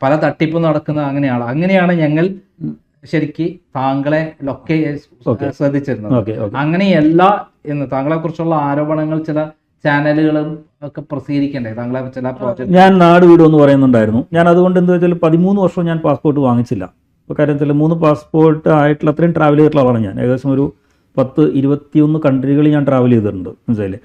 പല തട്ടിപ്പും നടക്കുന്ന അങ്ങനെയാണ് ഞങ്ങൾ ശരിക്ക് താങ്കളെ ശ്രദ്ധിച്ചിരുന്നത്. അങ്ങനെയല്ല എന്ന് താങ്കളെ കുറിച്ചുള്ള ആരോപണങ്ങൾ ചില ചാനലുകളും ഒക്കെ പ്രസിദ്ധീകരിക്കണ്ടേ താങ്കളെ ചില പ്രോജക്റ്റ്? ഞാൻ നാട് വീട് എന്ന് പറയുന്നുണ്ടായിരുന്നു. ഞാൻ അതുകൊണ്ട് എന്താ വെച്ചാൽ 13 വർഷം ഞാൻ പാസ്പോർട്ട് വാങ്ങിച്ചില്ല. ഇപ്പോൾ കാര്യം വെച്ചാൽ 3 പാസ്പോർട്ട് ആയിട്ടുള്ള അത്രയും ട്രാവൽ ചെയ്തിട്ടുള്ള ആളാണ് ഞാൻ. ഏകദേശം ഒരു 10-21 കൺട്രികളിൽ ഞാൻ ട്രാവൽ ചെയ്തിട്ടുണ്ട് മനസ്സിലായില്ലേ.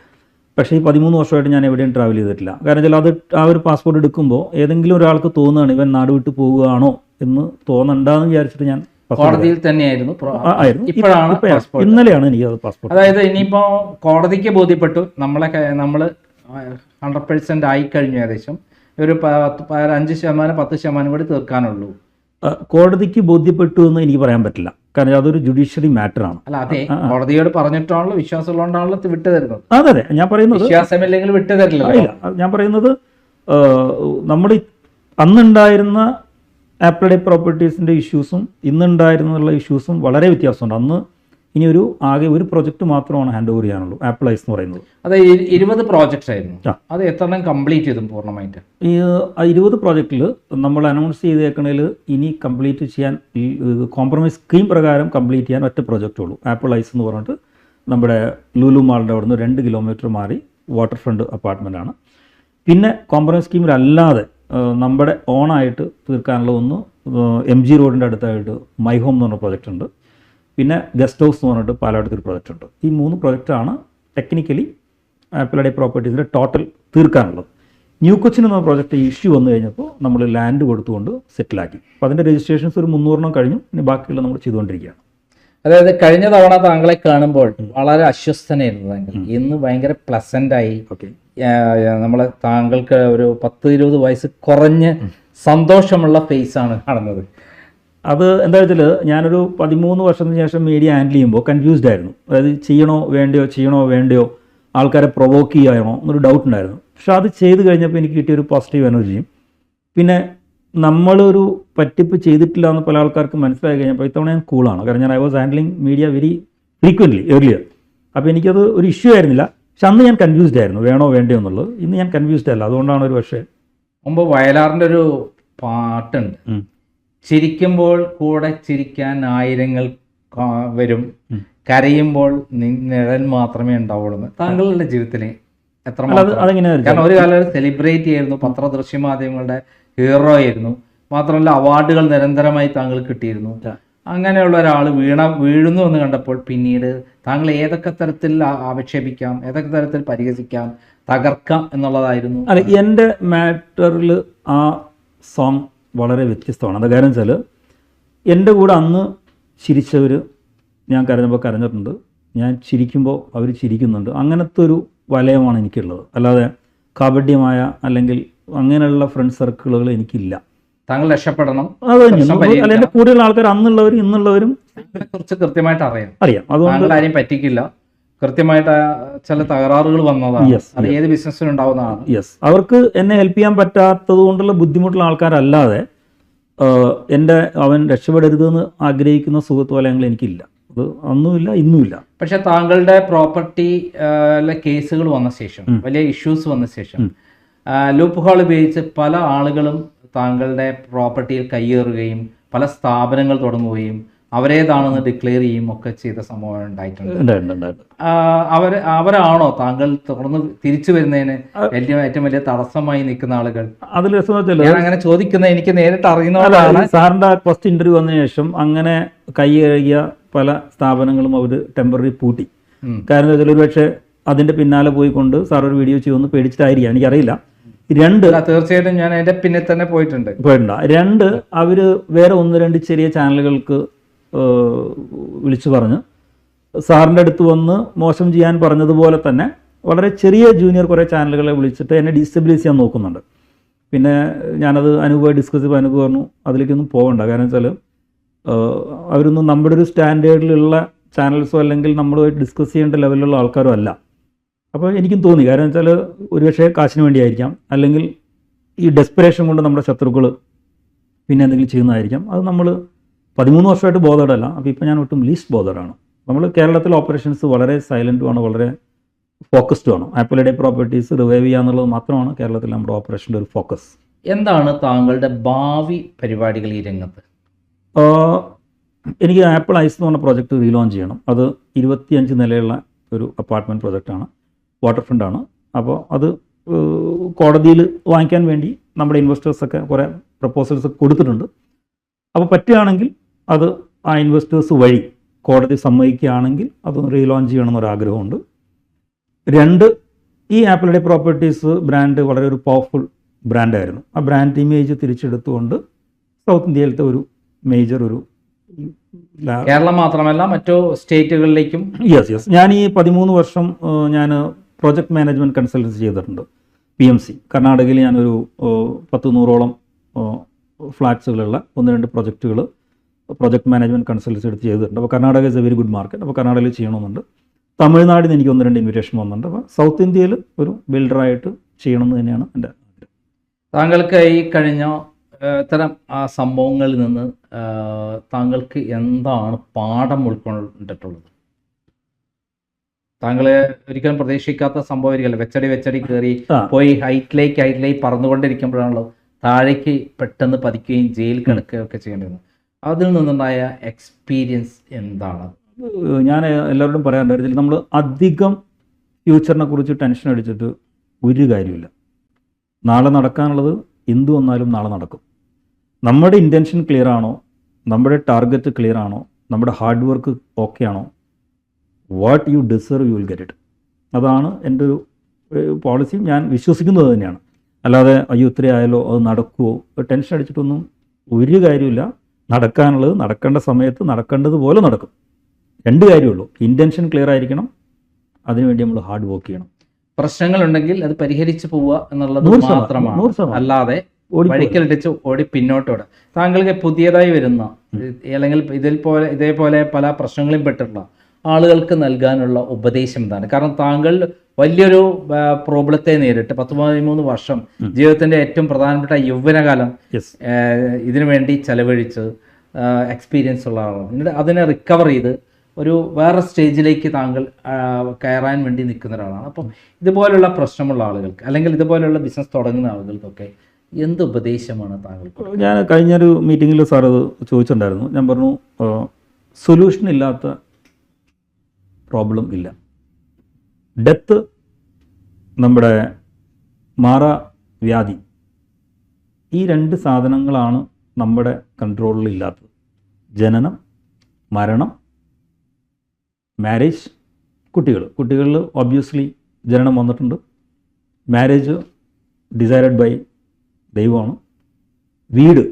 പക്ഷേ ഈ 13 വർഷമായിട്ട് ഞാൻ എവിടെയും ട്രാവൽ ചെയ്തിട്ടില്ല. കാരണം വെച്ചാൽ അത് ആ ഒരു പാസ്പോർട്ട് എടുക്കുമ്പോൾ ഏതെങ്കിലും ഒരാൾക്ക് തോന്നുകയാണ് ഇവൻ നാട് വിട്ട് പോവുകയാണോ എന്ന് തോന്നണ്ടെന്ന് വിചാരിച്ചിട്ട് ഞാൻ കോടതിയിൽ തന്നെയായിരുന്നു. ഇപ്പോഴാണ് ഇന്നലെയാണ് എനിക്ക് അത് പാസ്പോർട്ട്. അതായത് ഇനിയിപ്പോ കോടതിക്ക് ബോധ്യപ്പെട്ടു നമ്മള് 100% ആയി കഴിഞ്ഞു. ഏകദേശം ഒരു 5%, 10% കൂടി തീർക്കാനുള്ളൂ. കോടതിക്ക് ബോധ്യപ്പെട്ടു എന്ന് എനിക്ക് പറയാൻ പറ്റില്ല. കാരണം അതൊരു ജുഡീഷ്യറി മാറ്റർ ആണ്. അല്ല അതെ, കോടതിയോട് പറഞ്ഞിട്ടാണല്ലോ, വിശ്വാസമുള്ളതുകൊണ്ടാണല്ലോ വിട്ടു തരുന്നത്. അതെ ഞാൻ പറയുന്നത് വിശ്വാസമില്ലെങ്കിൽ വിട്ടു തരില്ല. ഞാൻ പറയുന്നത് നമ്മുടെ അന്നുണ്ടായിരുന്ന ആപ്പിൾ പ്രോപ്പർട്ടീസിൻ്റെ ഇഷ്യൂസും ഇന്നുണ്ടായിരുന്നുള്ള ഇഷ്യൂസും വളരെ വ്യത്യാസമുണ്ട്. അന്ന് ഇനി ആകെ ഒരു പ്രൊജക്റ്റ് മാത്രമാണ് ഹാൻഡ് ഓവർ ചെയ്യാനുള്ളൂ, ആപ്പിൾ ഐസ് എന്ന് പറയുന്നത്. അതെ, 20 പ്രോജക്ട്സ് ആയിരുന്നു. അത് എത്ര കംപ്ലീറ്റ് ചെയ്തു പൂർണ്ണമായിട്ട്? ഈ 20 പ്രോജക്റ്റിൽ നമ്മൾ അനൗൺസ് ചെയ്തേക്കണതിൽ ഇനി കംപ്ലീറ്റ് ചെയ്യാൻ കോംപ്രമൈസ് സ്കീം പ്രകാരം കംപ്ലീറ്റ് ചെയ്യാൻ ഒറ്റ പ്രോജക്റ്റ് ഉള്ളൂ. ആപ്പിൾ ഐസ് എന്ന് പറഞ്ഞിട്ട് നമ്മുടെ ലുലു മാളിൻ്റെ അവിടെ നിന്ന് 2 കിലോമീറ്റർ മാറി വാട്ടർ ഫ്രണ്ട് അപ്പാർട്ട്മെൻറ്റാണ്. പിന്നെ കോംപ്രമൈസ് സ്കീമിലല്ലാതെ നമ്മുടെ ഓണായിട്ട് തീർക്കാനുള്ള ഒന്ന് MG റോഡിൻ്റെ അടുത്തായിട്ട് മൈ ഹോം എന്ന് പറഞ്ഞ പ്രോജക്റ്റ് ഉണ്ട്. പിന്നെ ഗസ്റ്റ് ഹൗസ് എന്ന് പറഞ്ഞിട്ട് പാലാടത്തൊരു പ്രോജക്റ്റ് ഉണ്ട്. ഈ 3 പ്രോജക്റ്റാണ് ടെക്നിക്കലി ആപ്പിൾ പ്രോപ്പർട്ടീസിൻ്റെ ടോട്ടൽ തീർക്കാനുള്ളത്. ന്യൂ കൊച്ചിൻ എന്ന പ്രോജക്റ്റ് ഇഷ്യൂ വന്നു കഴിഞ്ഞപ്പോൾ നമ്മൾ ലാൻഡ് കൊടുത്തുകൊണ്ട് സെറ്റിലാക്കി. അപ്പോൾ അതിൻ്റെ രജിസ്ട്രേഷൻസ് ഒരു 300 കഴിഞ്ഞു. ഇനി ബാക്കിയുള്ള നമ്മൾ ചെയ്തുകൊണ്ടിരിക്കുകയാണ്. അതായത് കഴിഞ്ഞ തവണ താങ്കളെ കാണുമ്പോൾ വളരെ അസ്വസ്ഥനായിരുന്നു താങ്കൾ. ഇന്ന് ഭയങ്കര പ്ലസൻ്റായി. നമ്മളെ താങ്കൾക്ക് ഒരു 10-20 വയസ്സ് കുറഞ്ഞ് സന്തോഷമുള്ള ഫേസാണ് കാണുന്നത്. അത് എന്താ വെച്ചാൽ ഞാനൊരു 13 വർഷത്തിന് ശേഷം മീഡിയ ഹാൻഡിൽ ചെയ്യുമ്പോൾ കൺഫ്യൂസ്ഡ് ആയിരുന്നു. അതായത് ചെയ്യണോ വേണ്ടയോ ആൾക്കാരെ പ്രൊവോക്ക് ചെയ്യണോ എന്നൊരു ഡൗട്ട് ഉണ്ടായിരുന്നു. പക്ഷെ അത് ചെയ്ത് കഴിഞ്ഞപ്പോൾ എനിക്ക് കിട്ടിയൊരു പോസിറ്റീവ് എനർജിയും പിന്നെ നമ്മളൊരു പറ്റിപ്പ് ചെയ്തിട്ടില്ല എന്ന് പല ആൾക്കാർക്ക് മനസ്സിലായി കഴിഞ്ഞപ്പോൾ ഇത്തവണ ഞാൻ കൂളാണ്. കാരണം ഞാൻ I was handling media very frequently earlier. അപ്പോൾ എനിക്കത് ഒരു ഇഷ്യൂ ആയിരുന്നില്ല. പക്ഷെ അന്ന് ഞാൻ കൺഫ്യൂസ്ഡ് ആയിരുന്നു വേണോ വേണ്ടയോ എന്നുള്ളത്. ഇന്ന് ഞാൻ കൺഫ്യൂസ്ഡ് അല്ല. അതുകൊണ്ടാണ് ഒരു പക്ഷേ മുമ്പ് വയലാറിൻ്റെ ഒരു പാട്ടുണ്ട്, ചിരിക്കുമ്പോൾ കൂടെ ചിരിക്കാൻ ആയിരങ്ങൾ വരും, കരയുമ്പോൾ നിഴൽ മാത്രമേ ഉണ്ടാവുള്ളൂ. താങ്കളുടെ ജീവിതത്തിൽ കാരണം ഒരു കാലത്ത് സെലിബ്രേറ്റ് ചെയ്യായിരുന്നു, പത്രദൃശ്യമാധ്യമങ്ങളുടെ ഹീറോ ആയിരുന്നു. മാത്രമല്ല അവാർഡുകൾ നിരന്തരമായി താങ്കൾ കിട്ടിയിരുന്നു. അങ്ങനെയുള്ള ഒരാൾ വീഴുന്നു എന്ന് കണ്ടപ്പോൾ പിന്നീട് താങ്കൾ ഏതൊക്കെ തരത്തിൽ ആക്ഷേപിക്കാം, ഏതൊക്കെ തരത്തിൽ പരിഹസിക്കാം, തകർക്കാം എന്നുള്ളതായിരുന്നു. അല്ല, എൻ്റെ മാറ്ററിൽ ആ സോങ് വളരെ വ്യത്യസ്തമാണ്. അത് കാരണം വെച്ചാൽ എൻ്റെ കൂടെ അന്ന് ചിരിച്ചവർ ഞാൻ കരഞ്ഞപ്പോൾ കരഞ്ഞിട്ടുണ്ട്, ഞാൻ ചിരിക്കുമ്പോൾ അവർ ചിരിക്കുന്നുണ്ട്. അങ്ങനത്തെ ഒരു വലയമാണ് എനിക്കുള്ളത്. അല്ലാതെ കാപഢ്യമായ അല്ലെങ്കിൽ അങ്ങനെയുള്ള ഫ്രണ്ട് സർക്കിളുകൾ എനിക്കില്ല. താങ്കൾ രക്ഷപ്പെടണം. അത് അല്ല, എൻ്റെ കൂടുതൽ ആൾക്കാർ അന്നുള്ളവരും ഇന്നുള്ളവരും കുറിച്ച് കൃത്യമായിട്ട് അറിയാം. അതുകൊണ്ട് ആരെയും പറ്റിക്കില്ല. കൃത്യമായിട്ട് ചില തകരാറുകൾ വന്നതാണ്. അത് ഏത് ബിസിനസ്സിനും ഉണ്ടാവുന്നതാണ്. അവർക്ക് എന്നെ ഹെൽപ്പ് ചെയ്യാൻ പറ്റാത്തത് കൊണ്ടുള്ള ബുദ്ധിമുട്ടുള്ള ആൾക്കാരല്ലാതെ അവൻ രക്ഷപ്പെടരുതെന്ന് ആഗ്രഹിക്കുന്ന സുഹൃത്ത് വലയങ്ങൾ എനിക്കില്ല. അത് അന്നുമില്ല ഇന്നുമില്ല. പക്ഷെ താങ്കളുടെ പ്രോപ്പർട്ടി കേസുകൾ വന്ന ശേഷം, വലിയ ഇഷ്യൂസ് വന്ന ശേഷം ലൂപ്പ് ഹോൾ ഉപയോഗിച്ച് പല ആളുകളും താങ്കളുടെ പ്രോപ്പർട്ടിയിൽ കയ്യേറുകയും പല സ്ഥാപനങ്ങൾ തുടങ്ങുകയും അവരേതാണെന്ന് ഡിക്ലെയർ ചെയ്യും ഒക്കെ ചെയ്ത സംഭവം ഉണ്ടായിട്ടുണ്ട്. അവരാണോ താങ്കൾ തുടർന്ന് തിരിച്ചു വരുന്നതിന് ഏറ്റവും വലിയ തടസ്സമായി നിൽക്കുന്ന ആളുകൾ? അതിൽ ഞാൻ അങ്ങനെ ചോദിക്കുന്നത് എനിക്ക് നേരിട്ട് അറിയുന്നവരാണ്. സാറിന്റെ ഫസ്റ്റ് ഇന്റർവ്യൂ വന്നതിന് ശേഷം അങ്ങനെ കയ്യേറിയ പല സ്ഥാപനങ്ങളും അവർ ടെമ്പററി പൂട്ടി. കാരണം എന്താ വെച്ചാൽ ഒരുപക്ഷെ അതിന്റെ പിന്നാലെ പോയിക്കൊണ്ട് സാർ ഒരു വീഡിയോ ചെയ്യുമെന്ന് പേടിച്ചിട്ടായിരിക്കാം, എനിക്കറിയില്ല. തീർച്ചയായിട്ടും ഞാൻ അതിന്റെ പിന്നെ തന്നെ പോയിട്ടുണ്ട്. അവര് വേറെ 1-2 ചെറിയ ചാനലുകൾക്ക് വിളിച്ചു പറഞ്ഞ് സാറിൻ്റെ അടുത്ത് വന്ന് മോശം ചെയ്യാൻ പറഞ്ഞതുപോലെ തന്നെ വളരെ ചെറിയ ജൂനിയർ കുറേ ചാനലുകളെ വിളിച്ചിട്ട് എന്നെ ഡിസ്റ്റബിലൈസ് ചെയ്യാൻ നോക്കുന്നുണ്ട്. പിന്നെ ഞാനത് അനുഭവമായി ഡിസ്കസ് ചെയ്തപ്പോൾ അനുഭവം പറഞ്ഞു അതിലേക്കൊന്നും പോകണ്ട. കാരണം വെച്ചാൽ അവരൊന്നും നമ്മുടെ ഒരു സ്റ്റാൻഡേർഡിലുള്ള ചാനൽസോ അല്ലെങ്കിൽ നമ്മളുമായിട്ട് ഡിസ്കസ് ചെയ്യേണ്ട ലെവലിലുള്ള ആൾക്കാരോ അല്ല. അപ്പോൾ എനിക്കും തോന്നി, കാരണം വെച്ചാൽ ഒരുപക്ഷെ കാശിന് വേണ്ടിയായിരിക്കാം, അല്ലെങ്കിൽ ഈ ഡെസ്പിറേഷൻ കൊണ്ട് നമ്മുടെ ശത്രുക്കൾ പിന്നെ എന്തെങ്കിലും ചെയ്യുന്നതായിരിക്കാം. അത് നമ്മൾ 13 വർഷമായിട്ട് ബോധേഡല്ല. അപ്പോൾ ഇപ്പോൾ ഞാൻ ഒട്ടും ലീസ്റ്റ് ബോധേഡാണ്. നമ്മൾ കേരളത്തിലെ ഓപ്പറേഷൻസ് വളരെ സൈലൻറ്റുമാണ്, വളരെ ഫോക്കസ്ഡുമാണ്. ആപ്പിൾ പ്രോപ്പർട്ടീസ് റിവൈവ് ചെയ്യുക എന്നുള്ളത് മാത്രമാണ് കേരളത്തിൽ നമ്മുടെ ഓപ്പറേഷൻ്റെ ഒരു ഫോക്കസ്. എന്താണ് താങ്കളുടെ ഭാവി പരിപാടികൾ ഈ രംഗത്ത്? എനിക്ക് ആപ്പിൾ ഐസ് എന്ന് പറഞ്ഞ പ്രോജക്റ്റ് റീലോഞ്ച് ചെയ്യണം. അത് 25 നിലയുള്ള ഒരു അപ്പാർട്ട്മെൻറ്റ് പ്രോജക്റ്റാണ്, വാട്ടർ ഫ്രണ്ടാണ്. അപ്പോൾ അത് കോടതിയിൽ വാങ്ങിക്കാൻ വേണ്ടി നമ്മുടെ ഇൻവെസ്റ്റേഴ്സൊക്കെ കുറേ പ്രപ്പോസൽസ് കൊടുത്തിട്ടുണ്ട്. അപ്പോൾ പറ്റുകയാണെങ്കിൽ അത് ആ ഇൻവെസ്റ്റേഴ്സ് വഴി കോടതി സമ്മതിക്കുകയാണെങ്കിൽ അതൊന്ന് റീലോഞ്ച് ചെയ്യണമെന്നൊരാഗ്രഹമുണ്ട്. 2, ഈ ആപ്പിളുടെ പ്രോപ്പർട്ടീസ് ബ്രാൻഡ് വളരെ ഒരു പവർഫുൾ ബ്രാൻഡായിരുന്നു. ആ ബ്രാൻഡ് ഇമേജ് തിരിച്ചെടുത്തുകൊണ്ട് സൗത്ത് ഇന്ത്യയിലത്തെ ഒരു മേജർ ഒരു കേരളം മാത്രമല്ല മറ്റു സ്റ്റേറ്റുകളിലേക്കും. യെസ്. ഞാൻ ഈ 13 വർഷം ഞാൻ പ്രോജക്റ്റ് മാനേജ്മെൻറ്റ് കൺസൾട്ടൻസി ചെയ്തിട്ടുണ്ട്. PMC കർണാടകയിൽ ഞാനൊരു 10-100ഓളം ഫ്ലാറ്റ്സുകളുള്ള 1-2 പ്രോജക്റ്റുകൾ പ്രോജക്റ്റ് മാനേജ്മെൻറ്റ് കൺസൾട്ടൻസി എടുത്ത് ചെയ്തിട്ടുണ്ട്. അപ്പോൾ Karnataka is A very good market. അപ്പോൾ കർണാടകയിൽ ചെയ്യണമെന്നുണ്ട്. തമിഴ്നാടിൽ നിന്ന് എനിക്ക് 1-2 ഇൻവിറ്റേഷൻ വന്നിട്ടുണ്ട്. അപ്പോൾ സൗത്ത് ഇന്ത്യയിൽ ഒരു ബിൽഡറായിട്ട് ചെയ്യണമെന്ന് തന്നെയാണ് എൻ്റെ ആഗ്രഹം. താങ്കൾക്ക് ഈ കഴിഞ്ഞ ഇത്തരം സംഭവങ്ങളിൽ നിന്ന് താങ്കൾക്ക് എന്താണ് പാഠം ഉൾക്കൊണ്ടിട്ടുള്ളത്? താങ്കൾ ഒരിക്കലും പ്രതീക്ഷിക്കാത്ത സംഭവമായിരിക്കല്ലോ, വെച്ചടി കയറി പോയി ഹൈറ്റിലേക്ക് പറന്നുകൊണ്ടിരിക്കുമ്പോഴാണല്ലോ താഴേക്ക് പെട്ടെന്ന് പതിക്കുകയും ജയിൽ കിടക്കുകയും ഒക്കെ ചെയ്യേണ്ടിരുന്നത്. അതിൽ നിന്നുണ്ടായ എക്സ്പീരിയൻസ് എന്താണ്? ഞാൻ എല്ലാവരോടും പറയാറുണ്ടായിരുന്നില്ല, നമ്മൾ അധികം ഫ്യൂച്ചറിനെ കുറിച്ച് ടെൻഷൻ അടിച്ചിട്ട് ഒരു കാര്യമില്ല. നാളെ നടക്കാനുള്ളത് എന്തു വന്നാലും നാളെ നടക്കും. നമ്മുടെ ഇൻറ്റൻഷൻ ക്ലിയർ ആണോ, നമ്മുടെ ടാർഗറ്റ് ക്ലിയർ ആണോ, നമ്മുടെ ഹാർഡ് വർക്ക് ഓക്കെ ആണോ, what you deserve you will get it. അതാണ് എൻ്റെ ഒരു പോളിസി. ഞാൻ വിശ്വസിക്കുന്നത് തന്നെയാണ്. അല്ലാതെ അയ്യോ ഇത്രയായാലോ അത് നടക്കുമോ ടെൻഷൻ അടിച്ചിട്ടൊന്നും ഒരു കാര്യമില്ല. നടക്കാനുള്ളത് നടക്കേണ്ട സമയത്ത് നടക്കേണ്ടതുപോലെ നടക്കും. 2 കാര്യമുള്ളൂ. ഇൻറ്റൻഷൻ ക്ലിയർ ആയിരിക്കണം, അതിനുവേണ്ടി നമ്മൾ ഹാർഡ് വർക്ക് ചെയ്യണം. പ്രശ്നങ്ങളുണ്ടെങ്കിൽ അത് പരിഹരിച്ച് പോവുക എന്നുള്ളത് മാത്രമാണ്, അല്ലാതെ വഴിക്കലിടിച്ച് ഓടി പിന്നോട്ടോടെ. താങ്കൾക്ക് പുതിയതായി വരുന്ന അല്ലെങ്കിൽ ഇതേപോലെ പല പ്രശ്നങ്ങളും പെട്ടിട്ടുള്ള ആളുകൾക്ക് നൽകാനുള്ള ഉപദേശം എന്താണ്? കാരണം താങ്കൾ വലിയൊരു പ്രോബ്ലത്തെ നേരിട്ട് 13 വർഷം ജീവിതത്തിന്റെ ഏറ്റവും പ്രധാനപ്പെട്ട യൗവനകാലം ഇതിനു വേണ്ടി ചെലവഴിച്ച് എക്സ്പീരിയൻസ് ഉള്ള ആളാണ്. എന്നിട്ട് അതിനെ റിക്കവർ ചെയ്ത് ഒരു വേറെ സ്റ്റേജിലേക്ക് താങ്കൾ കയറാൻ വേണ്ടി നിൽക്കുന്ന ഒരാളാണ്. അപ്പം ഇതുപോലുള്ള പ്രശ്നമുള്ള ആളുകൾക്ക് അല്ലെങ്കിൽ ഇതുപോലുള്ള ബിസിനസ് തുടങ്ങുന്ന ആളുകൾക്കൊക്കെ എന്ത് ഉപദേശമാണ് താങ്കൾക്ക്? ഞാൻ കഴിഞ്ഞൊരു മീറ്റിങ്ങിൽ സാർ അത് ചോദിച്ചിട്ടുണ്ടായിരുന്നു. ഞാൻ പറഞ്ഞു സൊല്യൂഷൻ ഇല്ലാത്ത പ്രോബ്ലം ഇല്ല. ഡെത്ത്, നമ്മുടെ വ്യാധി, ഈ 2 സാധനങ്ങളാണ് നമ്മുടെ കൺട്രോളിൽ ഇല്ലാത്തത്. ജനനം, മരണം, മാരേജ്, കുട്ടികളിൽ ഒബ്വിയസ്ലി ജനനം വന്നിട്ടുണ്ട്. മാരേജ് ഡിസൈഡഡ് ബൈ ദൈവമാണ്. വീട്,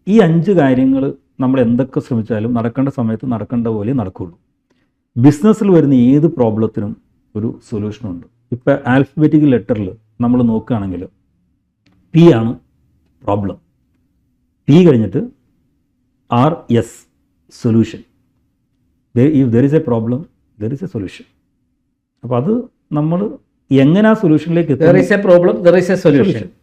ഈ 5 കാര്യങ്ങൾ നമ്മൾ എന്തൊക്കെ ശ്രമിച്ചാലും നടക്കേണ്ട സമയത്ത് നടക്കേണ്ട പോലെ നടക്കുകയുള്ളൂ. ബിസിനസ്സിൽ വരുന്ന ഏത് പ്രോബ്ലത്തിനും ഒരു സൊല്യൂഷനുണ്ട്. ഇപ്പോൾ ആൽഫബറ്റിക്കൽ ലെറ്ററിൽ നമ്മൾ നോക്കുകയാണെങ്കിൽ P ആണ് പ്രോബ്ലം, P കഴിഞ്ഞിട്ട് RS solution. If there is A problem there is A solution. അപ്പോൾ അത് നമ്മൾ എങ്ങനെ ആ സൊല്യൂഷനിലേക്ക്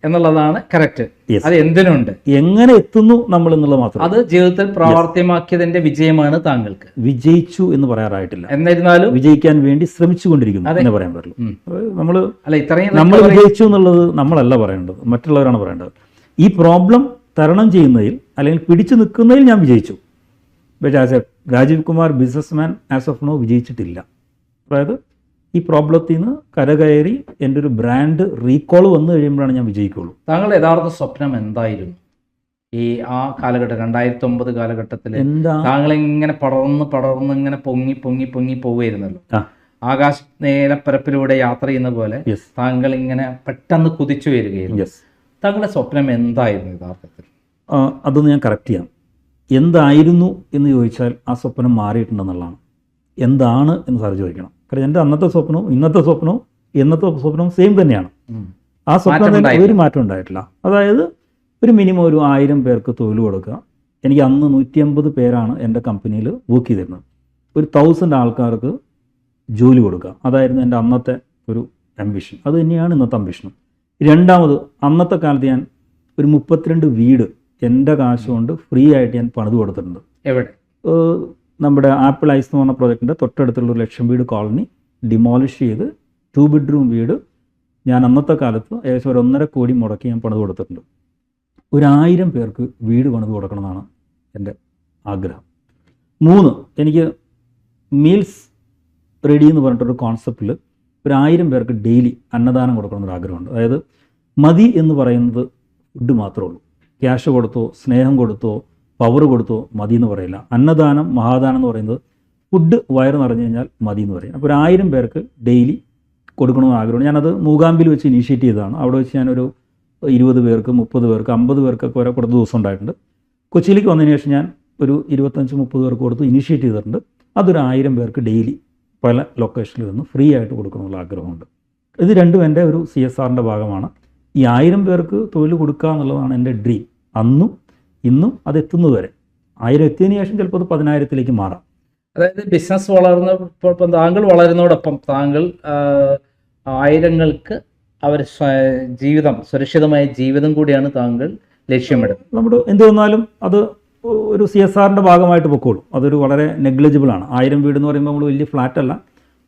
എന്നുള്ളതാണ് കറക്റ്റ്. അത് എന്തിനുണ്ട്, എങ്ങനെ എത്തുന്നു നമ്മൾ എന്നുള്ളത് മാത്രം. അത് ജീവിതത്തിൽ പ്രാവർത്തികമാക്കിയതിന്റെ വിജയമാണ് താങ്കൾക്ക്. വിജയിച്ചു എന്ന് പറയാറായിട്ടില്ല, എന്നിരുന്നാലും വിജയിക്കാൻ വേണ്ടി ശ്രമിച്ചുകൊണ്ടിരിക്കുന്നു എന്ന് പറയാൻ പറ്റുള്ളൂ. നമ്മൾ വിജയിച്ചു എന്നുള്ളത് നമ്മളല്ല പറയേണ്ടത്, മറ്റുള്ളവരാണ് പറയേണ്ടത്. ഈ പ്രോബ്ലം തരണം ചെയ്യുന്നതിൽ അല്ലെങ്കിൽ പിടിച്ചു നിൽക്കുന്നതിൽ ഞാൻ വിജയിച്ചു. But as a Rajeev Kumar businessman as of no വിജയിച്ചിട്ടില്ല. അതായത് ഈ പ്രോബ്ലത്തിൽ നിന്ന് കരകയറി എൻ്റെ ഒരു ബ്രാൻഡ് റീകോൾ വന്നു കഴിയുമ്പോഴാണ് ഞാൻ വിജയിക്കുള്ളൂ. താങ്കളുടെ യഥാർത്ഥ സ്വപ്നം എന്തായിരുന്നു ഈ ആ കാലഘട്ടം 2009 കാലഘട്ടത്തിൽ? താങ്കൾ ഇങ്ങനെ പടർന്ന് ഇങ്ങനെ പൊങ്ങി പോവുകയായിരുന്നല്ലോ. ആകാശ നീലപ്പരപ്പിലൂടെ യാത്ര ചെയ്യുന്ന പോലെ താങ്കൾ ഇങ്ങനെ പെട്ടെന്ന് കുതിച്ചു വരികയായിരുന്നു. താങ്കളുടെ സ്വപ്നം എന്തായിരുന്നു യഥാർത്ഥത്തിൽ? അതൊന്ന് ഞാൻ കറക്റ്റ് ചെയ്യാം. എന്തായിരുന്നു എന്ന് ചോദിച്ചാൽ ആ സ്വപ്നം മാറിയിട്ടുണ്ടെന്നുള്ളതാണ്. എന്താണ് എന്ന് സാർ ചോദിക്കണം. കാരണം എൻ്റെ അന്നത്തെ സ്വപ്നവും ഇന്നത്തെ സ്വപ്നവും സ്വപ്നവും സെയിം തന്നെയാണ്. ആ സ്വപ്നം ഒരു മാറ്റം ഉണ്ടായിട്ടില്ല. അതായത് ഒരു മിനിമം ഒരു 1000 പേർക്ക് തൊഴിൽ കൊടുക്കുക. എനിക്ക് അന്ന് 150 പേരാണ് എൻ്റെ കമ്പനിയിൽ വർക്ക് ചെയ്തിരുന്നത്. ഒരു 1000 ആൾക്കാർക്ക് ജോലി കൊടുക്കുക. അതായിരുന്നു എൻ്റെ അന്നത്തെ ഒരു അംബിഷൻ. അത് തന്നെയാണ് ഇന്നത്തെ അംബിഷനും. രണ്ടാമത്, അന്നത്തെ കാലത്ത് ഞാൻ ഒരു 32 വീട് എൻ്റെ കാശ് കൊണ്ട് ഫ്രീ ആയിട്ട് ഞാൻ പണിത് കൊടുത്തിട്ടുണ്ട്. എവിടെ? നമ്മുടെ ആപ്പിൾ ഐസ് എന്ന് പറഞ്ഞ പ്രോജക്റ്റിൻ്റെ തൊട്ടടുത്തുള്ള ഒരു 1,00,000 വീട് കോളനി ഡിമോളിഷ് ചെയ്ത് 2 ബെഡ്റൂം വീട് ഞാൻ അന്നത്തെ കാലത്ത് ഏകദേശം ഒരു 1.5 കോടി മുടക്കി ഞാൻ പണിത് കൊടുത്തിട്ടുണ്ട്. 1000 പേർക്ക് വീട് പണിത് കൊടുക്കണമെന്നാണ് എൻ്റെ ആഗ്രഹം. 3, എനിക്ക് മീൽസ് റെഡി എന്ന് പറഞ്ഞിട്ടൊരു കോൺസെപ്റ്റിൽ 1000 പേർക്ക് ഡെയിലി അന്നദാനം കൊടുക്കണമെന്നൊരു ആഗ്രഹമുണ്ട്. അതായത് മതി എന്ന് പറയുന്നത് ഫുഡ് മാത്രമേ ഉള്ളൂ. ക്യാഷ് കൊടുത്തോ സ്നേഹം കൊടുത്തോ പവർ കൊടുത്തോ മതി എന്ന് പറയില്ല. അന്നദാനം മഹാദാനം എന്ന് പറയുന്നത് ഫുഡ് വയറ് നിറഞ്ഞു കഴിഞ്ഞാൽ മതി എന്ന് പറയും. അപ്പോൾ 1000 പേർക്ക് ഡെയിലി കൊടുക്കണമെന്ന് ആഗ്രഹമുണ്ട്. ഞാനത് മൂകാംബിൽ വെച്ച് ഇനീഷ്യേറ്റ് ചെയ്തതാണ്. അവിടെ വെച്ച് ഞാനൊരു 20 പേർക്ക് 30 പേർക്ക് 50 പേർക്കൊക്കെ വരെ കൊടുത്ത ദിവസം ഉണ്ടായിട്ടുണ്ട്. കൊച്ചിയിലേക്ക് വന്നതിന് ശേഷം ഞാൻ ഒരു 25-30 പേർക്ക് കൊടുത്ത് ഇനീഷ്യേറ്റ് ചെയ്തിട്ടുണ്ട്. അതൊരു 1000 പേർക്ക് ഡെയിലി പല ലൊക്കേഷനിൽ നിന്ന് ഫ്രീ ആയിട്ട് കൊടുക്കണമെന്നുള്ള ആഗ്രഹമുണ്ട്. ഇത് രണ്ടും എൻ്റെ ഒരു CSRൻ്റെ ഭാഗമാണ്. ഈ 1000 പേർക്ക് തൊഴിൽ കൊടുക്കുക എന്നുള്ളതാണ് എൻ്റെ ഡ്രീം. അന്നും ഇന്നും അത് എത്തുന്നതുവരെ. 1000 എത്തിയതിനു ശേഷം ചിലപ്പോൾ അത് 10,000-ലേക്ക് മാറാം. അതായത് ബിസിനസ് വളർന്ന ഇപ്പം താങ്കൾ വളരുന്നതോടൊപ്പം താങ്കൾ ആയിരങ്ങൾക്ക് അവർ ജീവിതം സുരക്ഷിതമായ ജീവിതം കൂടിയാണ് താങ്കൾ ലക്ഷ്യമിടുന്നത്. നമ്മുടെ എന്ത് വന്നാലും അത് ഒരു CSRൻ്റെ ഭാഗമായിട്ട് പൊക്കോളും. അതൊരു വളരെ നെഗ്ലിജിബിളാണ്. 1000 വീട് എന്ന് പറയുമ്പോൾ നമ്മൾ വലിയ ഫ്ലാറ്റല്ല,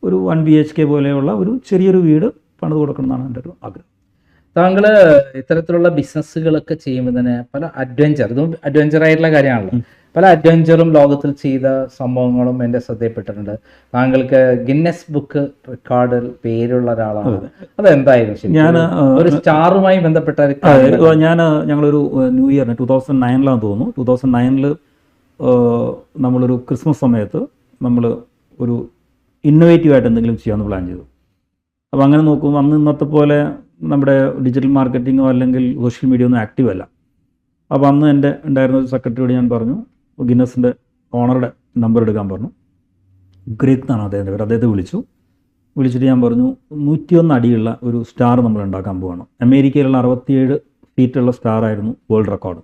ഒരു 1 BHK പോലെയുള്ള ഒരു ചെറിയൊരു വീട് പണിത് കൊടുക്കണം എന്നാണ് എൻ്റെ ഒരു ആഗ്രഹം. താങ്കൾ ഇത്തരത്തിലുള്ള ബിസിനസ്സുകളൊക്കെ ചെയ്യുമ്പോൾ തന്നെ പല ഇതും അഡ്വഞ്ചറായിട്ടുള്ള കാര്യമാണല്ലോ. പല അഡ്വഞ്ചറും ലോകത്തിൽ ചെയ്ത സംഭവങ്ങളും എൻ്റെ ശ്രദ്ധയിൽപ്പെട്ടിട്ടുണ്ട്. താങ്കൾക്ക് ഗിന്നസ് ബുക്ക് റെക്കോർഡിൽ പേരുള്ള ഒരാളാണ്. അതെന്തായിരുന്നു ശരി? ഞാൻ ഒരു സ്റ്റാറുമായി ബന്ധപ്പെട്ട ഞങ്ങളൊരു ന്യൂ ഇയറിന് 2009 തോന്നുന്നു. 2009 നമ്മളൊരു ക്രിസ്മസ് സമയത്ത് നമ്മൾ ഒരു ഇന്നോവേറ്റീവായിട്ട് എന്തെങ്കിലും ചെയ്യാമെന്ന് പ്ലാൻ ചെയ്തു. അപ്പോൾ അങ്ങനെ നോക്കുമ്പോൾ അന്ന് ഇന്നത്തെ പോലെ നമ്മുടെ ഡിജിറ്റൽ മാർക്കറ്റിങ്ങോ അല്ലെങ്കിൽ സോഷ്യൽ മീഡിയ ഒന്നും ആക്റ്റീവ് അല്ല. അപ്പോൾ അന്ന് എൻ്റെ ഉണ്ടായിരുന്ന ഒരു സെക്രട്ടറിയോട് ഞാൻ പറഞ്ഞു, ഗിന്നസിൻ്റെ ഓണറുടെ നമ്പർ എടുക്കാൻ പറഞ്ഞു. ഗ്രേക്ക് എന്നാണ് അദ്ദേഹത്തിൻ്റെ പേര്. അദ്ദേഹത്തെ വിളിച്ചിട്ട് ഞാൻ പറഞ്ഞു 101 അടിയുള്ള ഒരു സ്റ്റാർ നമ്മൾ ഉണ്ടാക്കാൻ പോവാണ്. അമേരിക്കയിലുള്ള 67 ഫീറ്റുള്ള സ്റ്റാറായിരുന്നു വേൾഡ് റെക്കോർഡ്.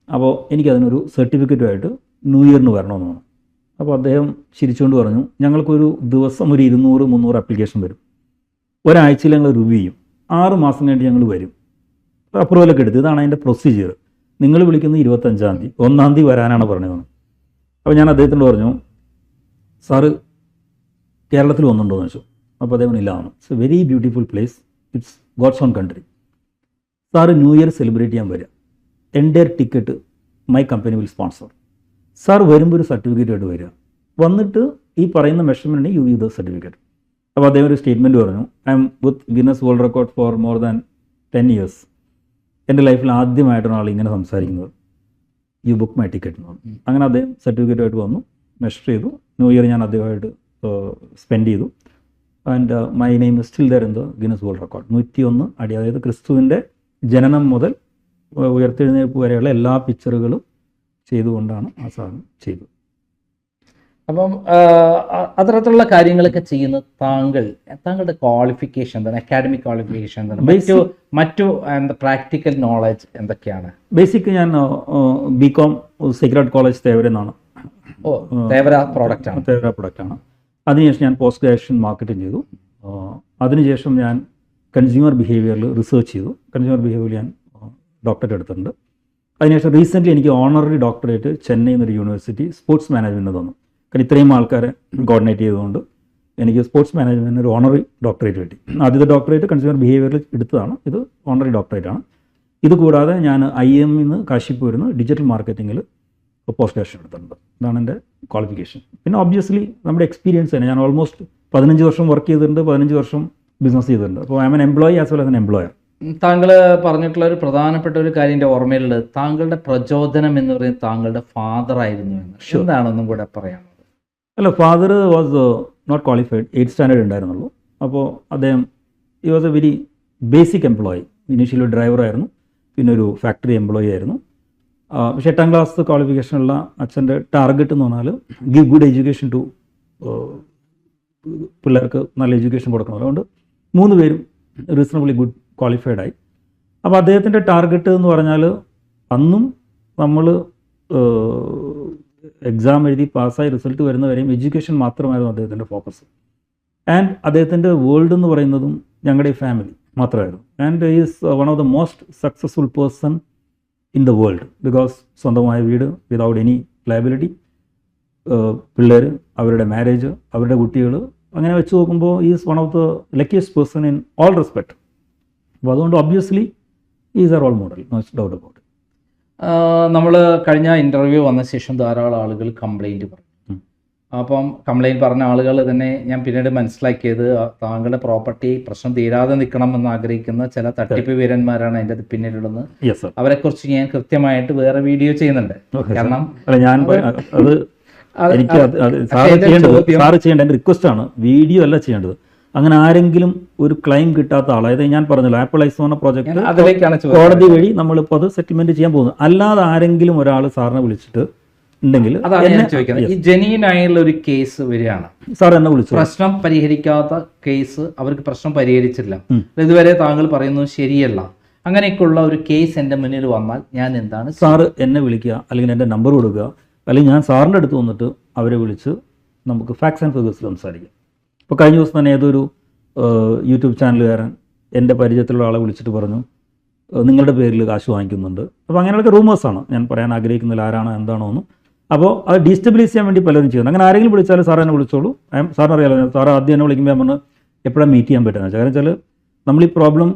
അപ്പോൾ എനിക്കതിനൊരു സർട്ടിഫിക്കറ്റുമായിട്ട് ന്യൂ ഇയറിന് വരണമെന്ന് പറഞ്ഞു. അപ്പോൾ അദ്ദേഹം ചിരിച്ചുകൊണ്ട് പറഞ്ഞു, ഞങ്ങൾക്കൊരു ദിവസം ഒരു 200-300 ആപ്ലിക്കേഷൻ വരും. ഒരാഴ്ചയിൽ ഞങ്ങൾ റിവ്യൂ ചെയ്യും. 6 മാസം കഴിഞ്ഞിട്ട് ഞങ്ങൾ വരും. അപ്രൂവലൊക്കെ എടുത്ത് ഇതാണ് അതിൻ്റെ പ്രൊസീജിയർ. നിങ്ങൾ വിളിക്കുന്നത് 25-ാം തീയതി, 1-ാം തീയതി വരാനാണ് പറഞ്ഞത്. അപ്പോൾ ഞാൻ അദ്ദേഹത്തിനോട് പറഞ്ഞു, സാറ് കേരളത്തിൽ വന്നിട്ടുണ്ടോ എന്ന് വെച്ചു. അപ്പോൾ അദ്ദേഹം ഇല്ല വന്നു. It's a very beautiful place, it's God's own country. Sir new year celebrate ചെയ്യാൻ വരിക, entire ticket my company will sponsor. Sir വരുമ്പോൾ ഒരു സർട്ടിഫിക്കറ്റായിട്ട് വരിക, വന്നിട്ട് ഈ പറയുന്ന മെഷർമെൻറ്റിന് യു ഗീവ് ദ സർട്ടിഫിക്കറ്റ്. അപ്പോൾ അദ്ദേഹം ഒരു സ്റ്റേറ്റ്മെൻറ്റ് പറഞ്ഞു, I'm with Guinness world record for more than 10 years. എൻ്റെ ലൈഫിൽ ആദ്യമായിട്ടാണ് ആൾ ഇങ്ങനെ സംസാരിക്കുന്നത്. യു ബുക്ക് മൈ ടിക്കറ്റ് എന്ന് പറഞ്ഞു. അങ്ങനെ അദ്ദേഹം സർട്ടിഫിക്കറ്റുമായിട്ട് വന്നു, മെഷർ ചെയ്തു. ന്യൂ ഇയർ ഞാൻ അദ്ദേഹമായിട്ട് സ്പെൻഡ് ചെയ്തു. And my name is still there in the Guinness world record. 101 അടി, അതായത് ക്രിസ്തുവിൻ്റെ ജനനം മുതൽ ഉയർത്തെഴുന്നേൽപ്പ് വരെയുള്ള എല്ലാ പിക്ചറുകളും ചെയ്തുകൊണ്ടാണ് ആ സാധനം ചെയ്തത്. അപ്പം അത്തരത്തിലുള്ള കാര്യങ്ങളൊക്കെ ചെയ്യുന്ന താങ്കളുടെ ക്വാളിഫിക്കേഷൻ എന്താണ്? അക്കാഡമിക് ക്വാളിഫിക്കേഷൻ എന്താണ്? മറ്റു പ്രാക്ടിക്കൽ നോളജ് എന്തൊക്കെയാണ്? ബേസിക് ഞാൻ BCom സീക്രട്ട് കോളേജ് തേവര എന്നാണ്. തേവര പ്രോഡക്റ്റാണ്. അതിനുശേഷം ഞാൻ പോസ്റ്റ് ഗ്രാജുവേഷൻ മാർക്കറ്റിംഗ് ചെയ്തു. അതിനുശേഷം ഞാൻ കൺസ്യൂമർ ബിഹേവിയറിൽ റിസർച്ച് ചെയ്തു. കൺസ്യൂമർ ബിഹേവിയറിൽ ഞാൻ ഡോക്ടറേറ്റ് എടുത്തിട്ടുണ്ട്. അതിനുശേഷം റീസെൻ്റ്ലി എനിക്ക് ഓണററി ഡോക്ടറേറ്റ് ചെന്നൈ എന്നൊരു യൂണിവേഴ്സിറ്റി സ്പോർട്സ് മാനേജ്മെൻറ്റ് തന്നു. കാരണം ഇത്രയും ആൾക്കാരെ കോർഡിനേറ്റ് ചെയ്തുകൊണ്ട് എനിക്ക് സ്പോർട്സ് മാനേജ്മെൻറ്റിന് ഒരു ഓണറി ഡോക്ടറേറ്റ് കിട്ടി. ആദ്യത്തെ ഡോക്ടറേറ്റ് കൺസ്യൂമർ ബിഹേവിയറിൽ എടുത്തതാണ്. ഇത് ഓണറി ഡോക്ടറേറ്റ് ആണ്. ഇത് കൂടാതെ ഞാൻ IIM നിന്ന് കാശിപ്പൂരിൽ നിന്ന് ഡിജിറ്റൽ മാർക്കറ്റിങ്ങിൽ പോസ്റ്റ് ഗ്രാജുവേഷൻ എടുത്തിട്ടുണ്ട്. ഇതാണ് എൻ്റെ ക്വാളിഫിക്കേഷൻ. പിന്നെ ഒബ്വിയസ്ലി നമ്മുടെ എക്സ്പീരിയൻസ് തന്നെ. ഞാൻ ഓൾമോസ്റ്റ് 15 വർഷം വർക്ക് ചെയ്തിട്ടുണ്ട്, 15 വർഷം ബിസിനസ് ചെയ്തിട്ടുണ്ട്. അപ്പോൾ I M N employee as well as an employer. താങ്കൾ പറഞ്ഞിട്ടുള്ള ഒരു പ്രധാനപ്പെട്ട ഒരു കാര്യം എൻ്റെ ഓർമ്മയിലുള്ളത്, താങ്കളുടെ പ്രചോദനം എന്ന് പറയുന്നത് താങ്കളുടെ ഫാദർ ആയിരുന്നു എന്ന്. എന്താണെന്നും കൂടെ പറയാനുള്ളത്? അല്ല, father was not qualified, 8th standard ഉണ്ടായിരുന്നുള്ളൂ. അപ്പോൾ അദ്ദേഹം ഈ was a very basic employee. Initially ഡ്രൈവറായിരുന്നു, പിന്നെ ഒരു ഫാക്ടറി എംപ്ലോയി ആയിരുന്നു. പക്ഷേ 8ാം ക്ലാസ് ക്വാളിഫിക്കേഷനുള്ള അച്ഛൻ്റെ ടാർഗറ്റ് എന്ന് പറഞ്ഞാൽ ഗിവ് ഗുഡ് എഡ്യൂക്കേഷൻ ടു പിള്ളേർക്ക് നല്ല എഡ്യൂക്കേഷൻ കൊടുക്കണം. അതുകൊണ്ട് 3 പേരും റീസണബിളി ഗുഡ് ക്വാളിഫൈഡ് ആയി. അപ്പോൾ അദ്ദേഹത്തിൻ്റെ ടാർഗറ്റ് എന്ന് പറഞ്ഞാൽ അന്നും നമ്മൾ എക്സാം എഴുതി പാസ്സായി റിസൾട്ട് വരുന്നവരെയും എഡ്യൂക്കേഷൻ മാത്രമായിരുന്നു അദ്ദേഹത്തിൻ്റെ ഫോക്കസ്. ആൻഡ് അദ്ദേഹത്തിൻ്റെ വേൾഡ് എന്ന് പറയുന്നതും ഞങ്ങളുടെ ഈ ഫാമിലി മാത്രമായിരുന്നു. And is one of the most successful person in the world. Because സ്വന്തമായ വീട് വിതൗട്ട് എനി ലയബിലിറ്റി, പിള്ളേർ, അവരുടെ മാരേജ്, അവരുടെ കുട്ടികൾ, അങ്ങനെ വെച്ച് നോക്കുമ്പോൾ is one of the luckiest person in all respect. അപ്പോൾ അതുകൊണ്ട് obviously is a role model, no doubt about it. നമ്മൾ കഴിഞ്ഞ ഇൻ്റർവ്യൂ വന്ന ശേഷം ധാരാളം ആളുകൾ കംപ്ലൈൻറ്റ് പറഞ്ഞു. അപ്പം കംപ്ലൈൻറ്റ് പറഞ്ഞ ആളുകൾ തന്നെ ഞാൻ പിന്നീട് മനസ്സിലാക്കിയത് താങ്കളുടെ പ്രോപ്പർട്ടി പ്രശ്നം തീരാതെ നിൽക്കണം എന്ന് ആഗ്രഹിക്കുന്ന ചില തട്ടിപ്പ് വീരന്മാരാണ് അതിൻ്റെ പിന്നിലുള്ളത്. അവരെക്കുറിച്ച് ഞാൻ കൃത്യമായിട്ട് വേറെ വീഡിയോ ചെയ്യുന്നുണ്ട്. കാരണം എനിക്ക് സാറ് ചെയ്യേണ്ട എൻ്റെ റിക്വസ്റ്റ് ആണ്, വീഡിയോ അല്ല ചെയ്യേണ്ടത്. അങ്ങനെ ആരെങ്കിലും ഒരു ക്ലെയിം കിട്ടാത്ത ആൾ, അതായത് ഞാൻ പറഞ്ഞല്ലോ ആപ്പിൾ ഐസ് എന്ന പ്രോജക്റ്റ് കോടതി വഴി നമ്മളിപ്പോൾ അത് സെറ്റിൽമെന്റ് ചെയ്യാൻ പോകുന്നത്. അല്ലാതെ ആരെങ്കിലും ഒരാൾ സാറിനെ വിളിച്ചിട്ട് ഉണ്ടെങ്കിൽ ഈ ജെന്യൂൻ ആയുള്ള ഒരു കേസ് വരികയാണ്, സാർ എന്നെ വിളിച്ചു, പ്രശ്നം പരിഹരിക്കാത്ത കേസ്, അവർക്ക് പ്രശ്നം പരിഹരിച്ചില്ല, ഇതുവരെ താങ്കൾ പറയുന്നത് ശരിയല്ല, അങ്ങനെയൊക്കെയുള്ള ഒരു കേസ് എൻ്റെ മുന്നിൽ വന്നാൽ ഞാൻ എന്താണ്? സാറ് എന്നെ വിളിക്കുക, അല്ലെങ്കിൽ എൻ്റെ നമ്പർ കൊടുക്കുക, അല്ലെങ്കിൽ ഞാൻ സാറിൻ്റെ അടുത്ത് വന്നിട്ട് അവരെ വിളിച്ച് നമുക്ക് ഫാക്ട്സ് ആൻഡ് ഫിഗേഴ്സ് സംസാരിക്കാം. ഇപ്പോൾ കഴിഞ്ഞ ദിവസം തന്നെ ഏതൊരു യൂട്യൂബ് ചാനലുകാരൻ എൻ്റെ പരിചയത്തിലുള്ള ആളെ വിളിച്ചിട്ട് പറഞ്ഞു നിങ്ങളുടെ പേരിൽ കാശ് വാങ്ങിക്കുന്നുണ്ട്. അപ്പോൾ അങ്ങനെയുള്ള റൂമേഴ്സാണ്, ഞാൻ പറയാൻ ആഗ്രഹിക്കുന്നില്ല ആരാണോ എന്താണോ എന്ന്. അപ്പോൾ അത് ഡീസ്റ്റബിലൈസ് ചെയ്യാൻ വേണ്ടി പലരും ചെയ്യുന്നു. അങ്ങനെ ആരെങ്കിലും വിളിച്ചാലും സാർ എന്നെ വിളിച്ചോളൂ, സാറിന് അറിയാലോ, സാർ ആദ്യം എന്നെ വിളിക്കുമ്പോൾ ഞാൻ പറഞ്ഞു എപ്പോഴാണ് മീറ്റ് ചെയ്യാൻ പറ്റുന്നത് വെച്ചാൽ. കാരണം വെച്ചാൽ നമ്മൾ ഈ പ്രോബ്ലം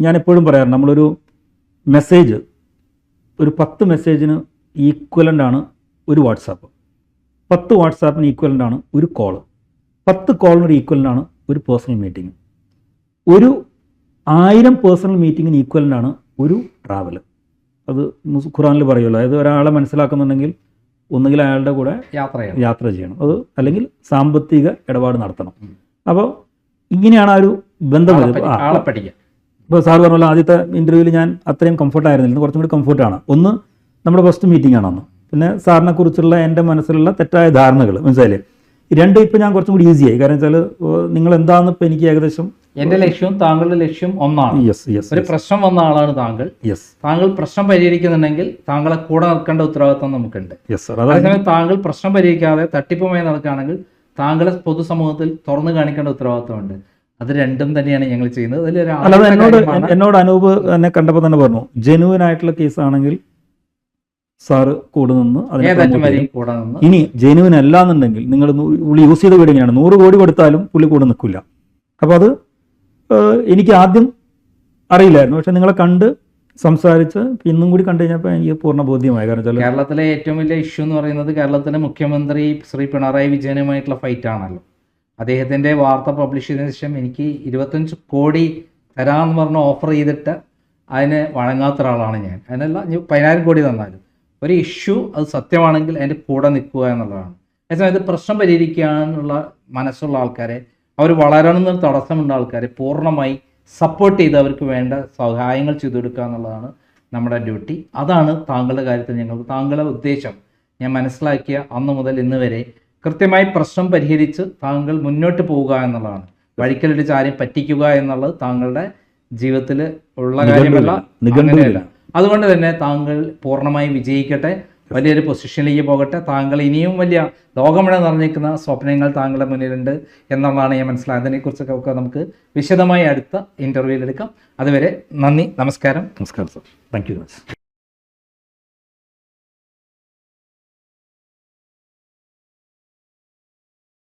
ഞാൻ എപ്പോഴും പറയാറുണ്ട്, നമ്മളൊരു മെസ്സേജ് ഒരു 10 മെസ്സേജിന് ഈക്വലൻ്റ് ആണ് ഒരു വാട്സാപ്പ്, 10 വാട്സാപ്പിന് ഈക്വലൻ്റ് ആണ് ഒരു കോള്, 10 കോളിനൊരു ഈക്വലൻ്റ് ആണ് ഒരു പേഴ്സണൽ മീറ്റിംഗ്, ഒരു 1000 പേഴ്സണൽ മീറ്റിങ്ങിന് ഈക്വലൻ്റ് ആണ് ഒരു ട്രാവൽ. അത് ഖുറാനിൽ പറയുമല്ലോ, അതായത് ഒരാളെ മനസ്സിലാക്കുന്നുണ്ടെങ്കിൽ ഒന്നുകിൽ അയാളുടെ കൂടെ യാത്ര ചെയ്യണം, അത് അല്ലെങ്കിൽ സാമ്പത്തിക ഇടപാട് നടത്തണം. അപ്പോൾ ഇങ്ങനെയാണ് ആ ഒരു ബന്ധം വരുന്നത്. ഇപ്പോൾ സാർ പറഞ്ഞല്ലോ ആദ്യത്തെ ഇൻ്റർവ്യൂവിൽ ഞാൻ അത്രയും കംഫർട്ടായിരുന്നില്ല, കുറച്ചും കൂടി കംഫർട്ടാണ്. ഒന്ന് നമ്മുടെ ഫസ്റ്റ് മീറ്റിംഗ് ആണെന്ന്, പിന്നെ സാറിനെ കുറിച്ചുള്ള എൻ്റെ മനസ്സിലുള്ള തെറ്റായ ധാരണകൾ മനസ്സിലായില്ലേ, രണ്ടും ഇപ്പോൾ ഞാൻ കുറച്ചും കൂടി ഈസിയായി. കാരണം വെച്ചാൽ നിങ്ങൾ എന്താണെന്ന് ഇപ്പോൾ എനിക്ക് ഏകദേശം, എൻ്റെ ലക്ഷ്യവും താങ്കളുടെ ലക്ഷ്യം ഒന്നാണ്. ഒരു പ്രശ്നം വന്ന ആളാണ് താങ്കൾ. താങ്കൾ പ്രശ്നം പരിഹരിക്കുന്നുണ്ടെങ്കിൽ താങ്കളെ കൂടെ നിൽക്കേണ്ട ഉത്തരവാദിത്വം നമുക്കുണ്ട്. അതേസമയം താങ്കൾ പ്രശ്നം പരിഹരിക്കാതെ തട്ടിപ്പുമായി നടക്കുകയാണെങ്കിൽ താങ്കളെ പൊതുസമൂഹത്തിൽ തുറന്നു കാണിക്കേണ്ട ഉത്തരവാദിത്വമുണ്ട്. അത് രണ്ടും തന്നെയാണ് ഞങ്ങൾ ചെയ്യുന്നത്. എന്നോട് അനൂപ് എന്നെ കണ്ടപ്പോൾ തന്നെ പറഞ്ഞു, ജെനുവൻ ആയിട്ടുള്ള കേസ് ആണെങ്കിൽ സാറ് കൂടെ നിന്ന് ഇനി ജെനുവിൻ അല്ലാന്നുണ്ടെങ്കിൽ നിങ്ങൾ പുള്ളി യൂസ് ചെയ്ത വീട് എങ്ങനെയാണ്, 100 കോടി കൊടുത്താലും പുള്ളി കൂടെ നിൽക്കില്ല. അപ്പോൾ അത് എനിക്ക് ആദ്യം അറിയില്ലായിരുന്നു, പക്ഷെ നിങ്ങളെ കണ്ട് സംസാരിച്ച് ഇന്നും കൂടി കണ്ടു കഴിഞ്ഞപ്പോൾ എനിക്ക് പൂർണ്ണ ബോധ്യമായി. കാരണം കേരളത്തിലെ ഏറ്റവും വലിയ ഇഷ്യൂ എന്ന് പറയുന്നത് കേരളത്തിലെ മുഖ്യമന്ത്രി ശ്രീ പിണറായി വിജയനുമായിട്ടുള്ള ഫൈറ്റ് ആണല്ലോ. അദ്ദേഹത്തിൻ്റെ വാർത്ത പബ്ലിഷ് ചെയ്തതിനു ശേഷം എനിക്ക് 25 കോടി തരാമെന്ന് പറഞ്ഞ് ഓഫർ ചെയ്തിട്ട് അതിന് വഴങ്ങാത്ത ഒരാളാണ് ഞാൻ. അതിനല്ല 10,000 കോടി തന്നാലും ഒരു ഇഷ്യൂ അത് സത്യമാണെങ്കിൽ അതിൻ്റെ കൂടെ നിൽക്കുക എന്നുള്ളതാണ്. അതേസമയത്ത് പ്രശ്നം പരിഹരിക്കാനുള്ള മനസ്സുള്ള ആൾക്കാരെ, അവർ വളരണമെന്ന് തടസ്സമുള്ള ആൾക്കാരെ പൂർണ്ണമായി സപ്പോർട്ട് ചെയ്ത് അവർക്ക് വേണ്ട സഹായങ്ങൾ ചെയ്തു കൊടുക്കുക എന്നുള്ളതാണ് നമ്മുടെ ഡ്യൂട്ടി. അതാണ് താങ്കളുടെ കാര്യത്തിൽ ഞങ്ങൾക്ക്, താങ്കളുടെ ഉദ്ദേശം ഞാൻ മനസ്സിലാക്കിയ അന്ന് മുതൽ ഇന്ന് വരെ കൃത്യമായി പ്രശ്നം പരിഹരിച്ച് താങ്കൾ മുന്നോട്ട് പോവുക എന്നുള്ളതാണ്. വഴിക്കലിടിച്ച് ആരെയും പറ്റിക്കുക എന്നുള്ളത് താങ്കളുടെ ജീവിതത്തിൽ ഉള്ള കാര്യമല്ല, അങ്ങനെയല്ല. അതുകൊണ്ട് തന്നെ താങ്കൾ പൂർണ്ണമായി വിജയിക്കട്ടെ, വലിയൊരു പൊസിഷനിലേക്ക് പോകട്ടെ. താങ്കൾ ഇനിയും വലിയ ലോകമിട നിറഞ്ഞിരിക്കുന്ന സ്വപ്നങ്ങൾ താങ്കളുടെ മുന്നിലുണ്ട് എന്നുള്ളതാണ് ഞാൻ മനസ്സിലായത്. അതിനെക്കുറിച്ചൊക്കെ നമുക്ക് വിശദമായി അടുത്ത ഇൻ്റർവ്യൂവിൽ എടുക്കാം. അതുവരെ നന്ദി, നമസ്കാരം. നമസ്കാരം സർ, താങ്ക് യു.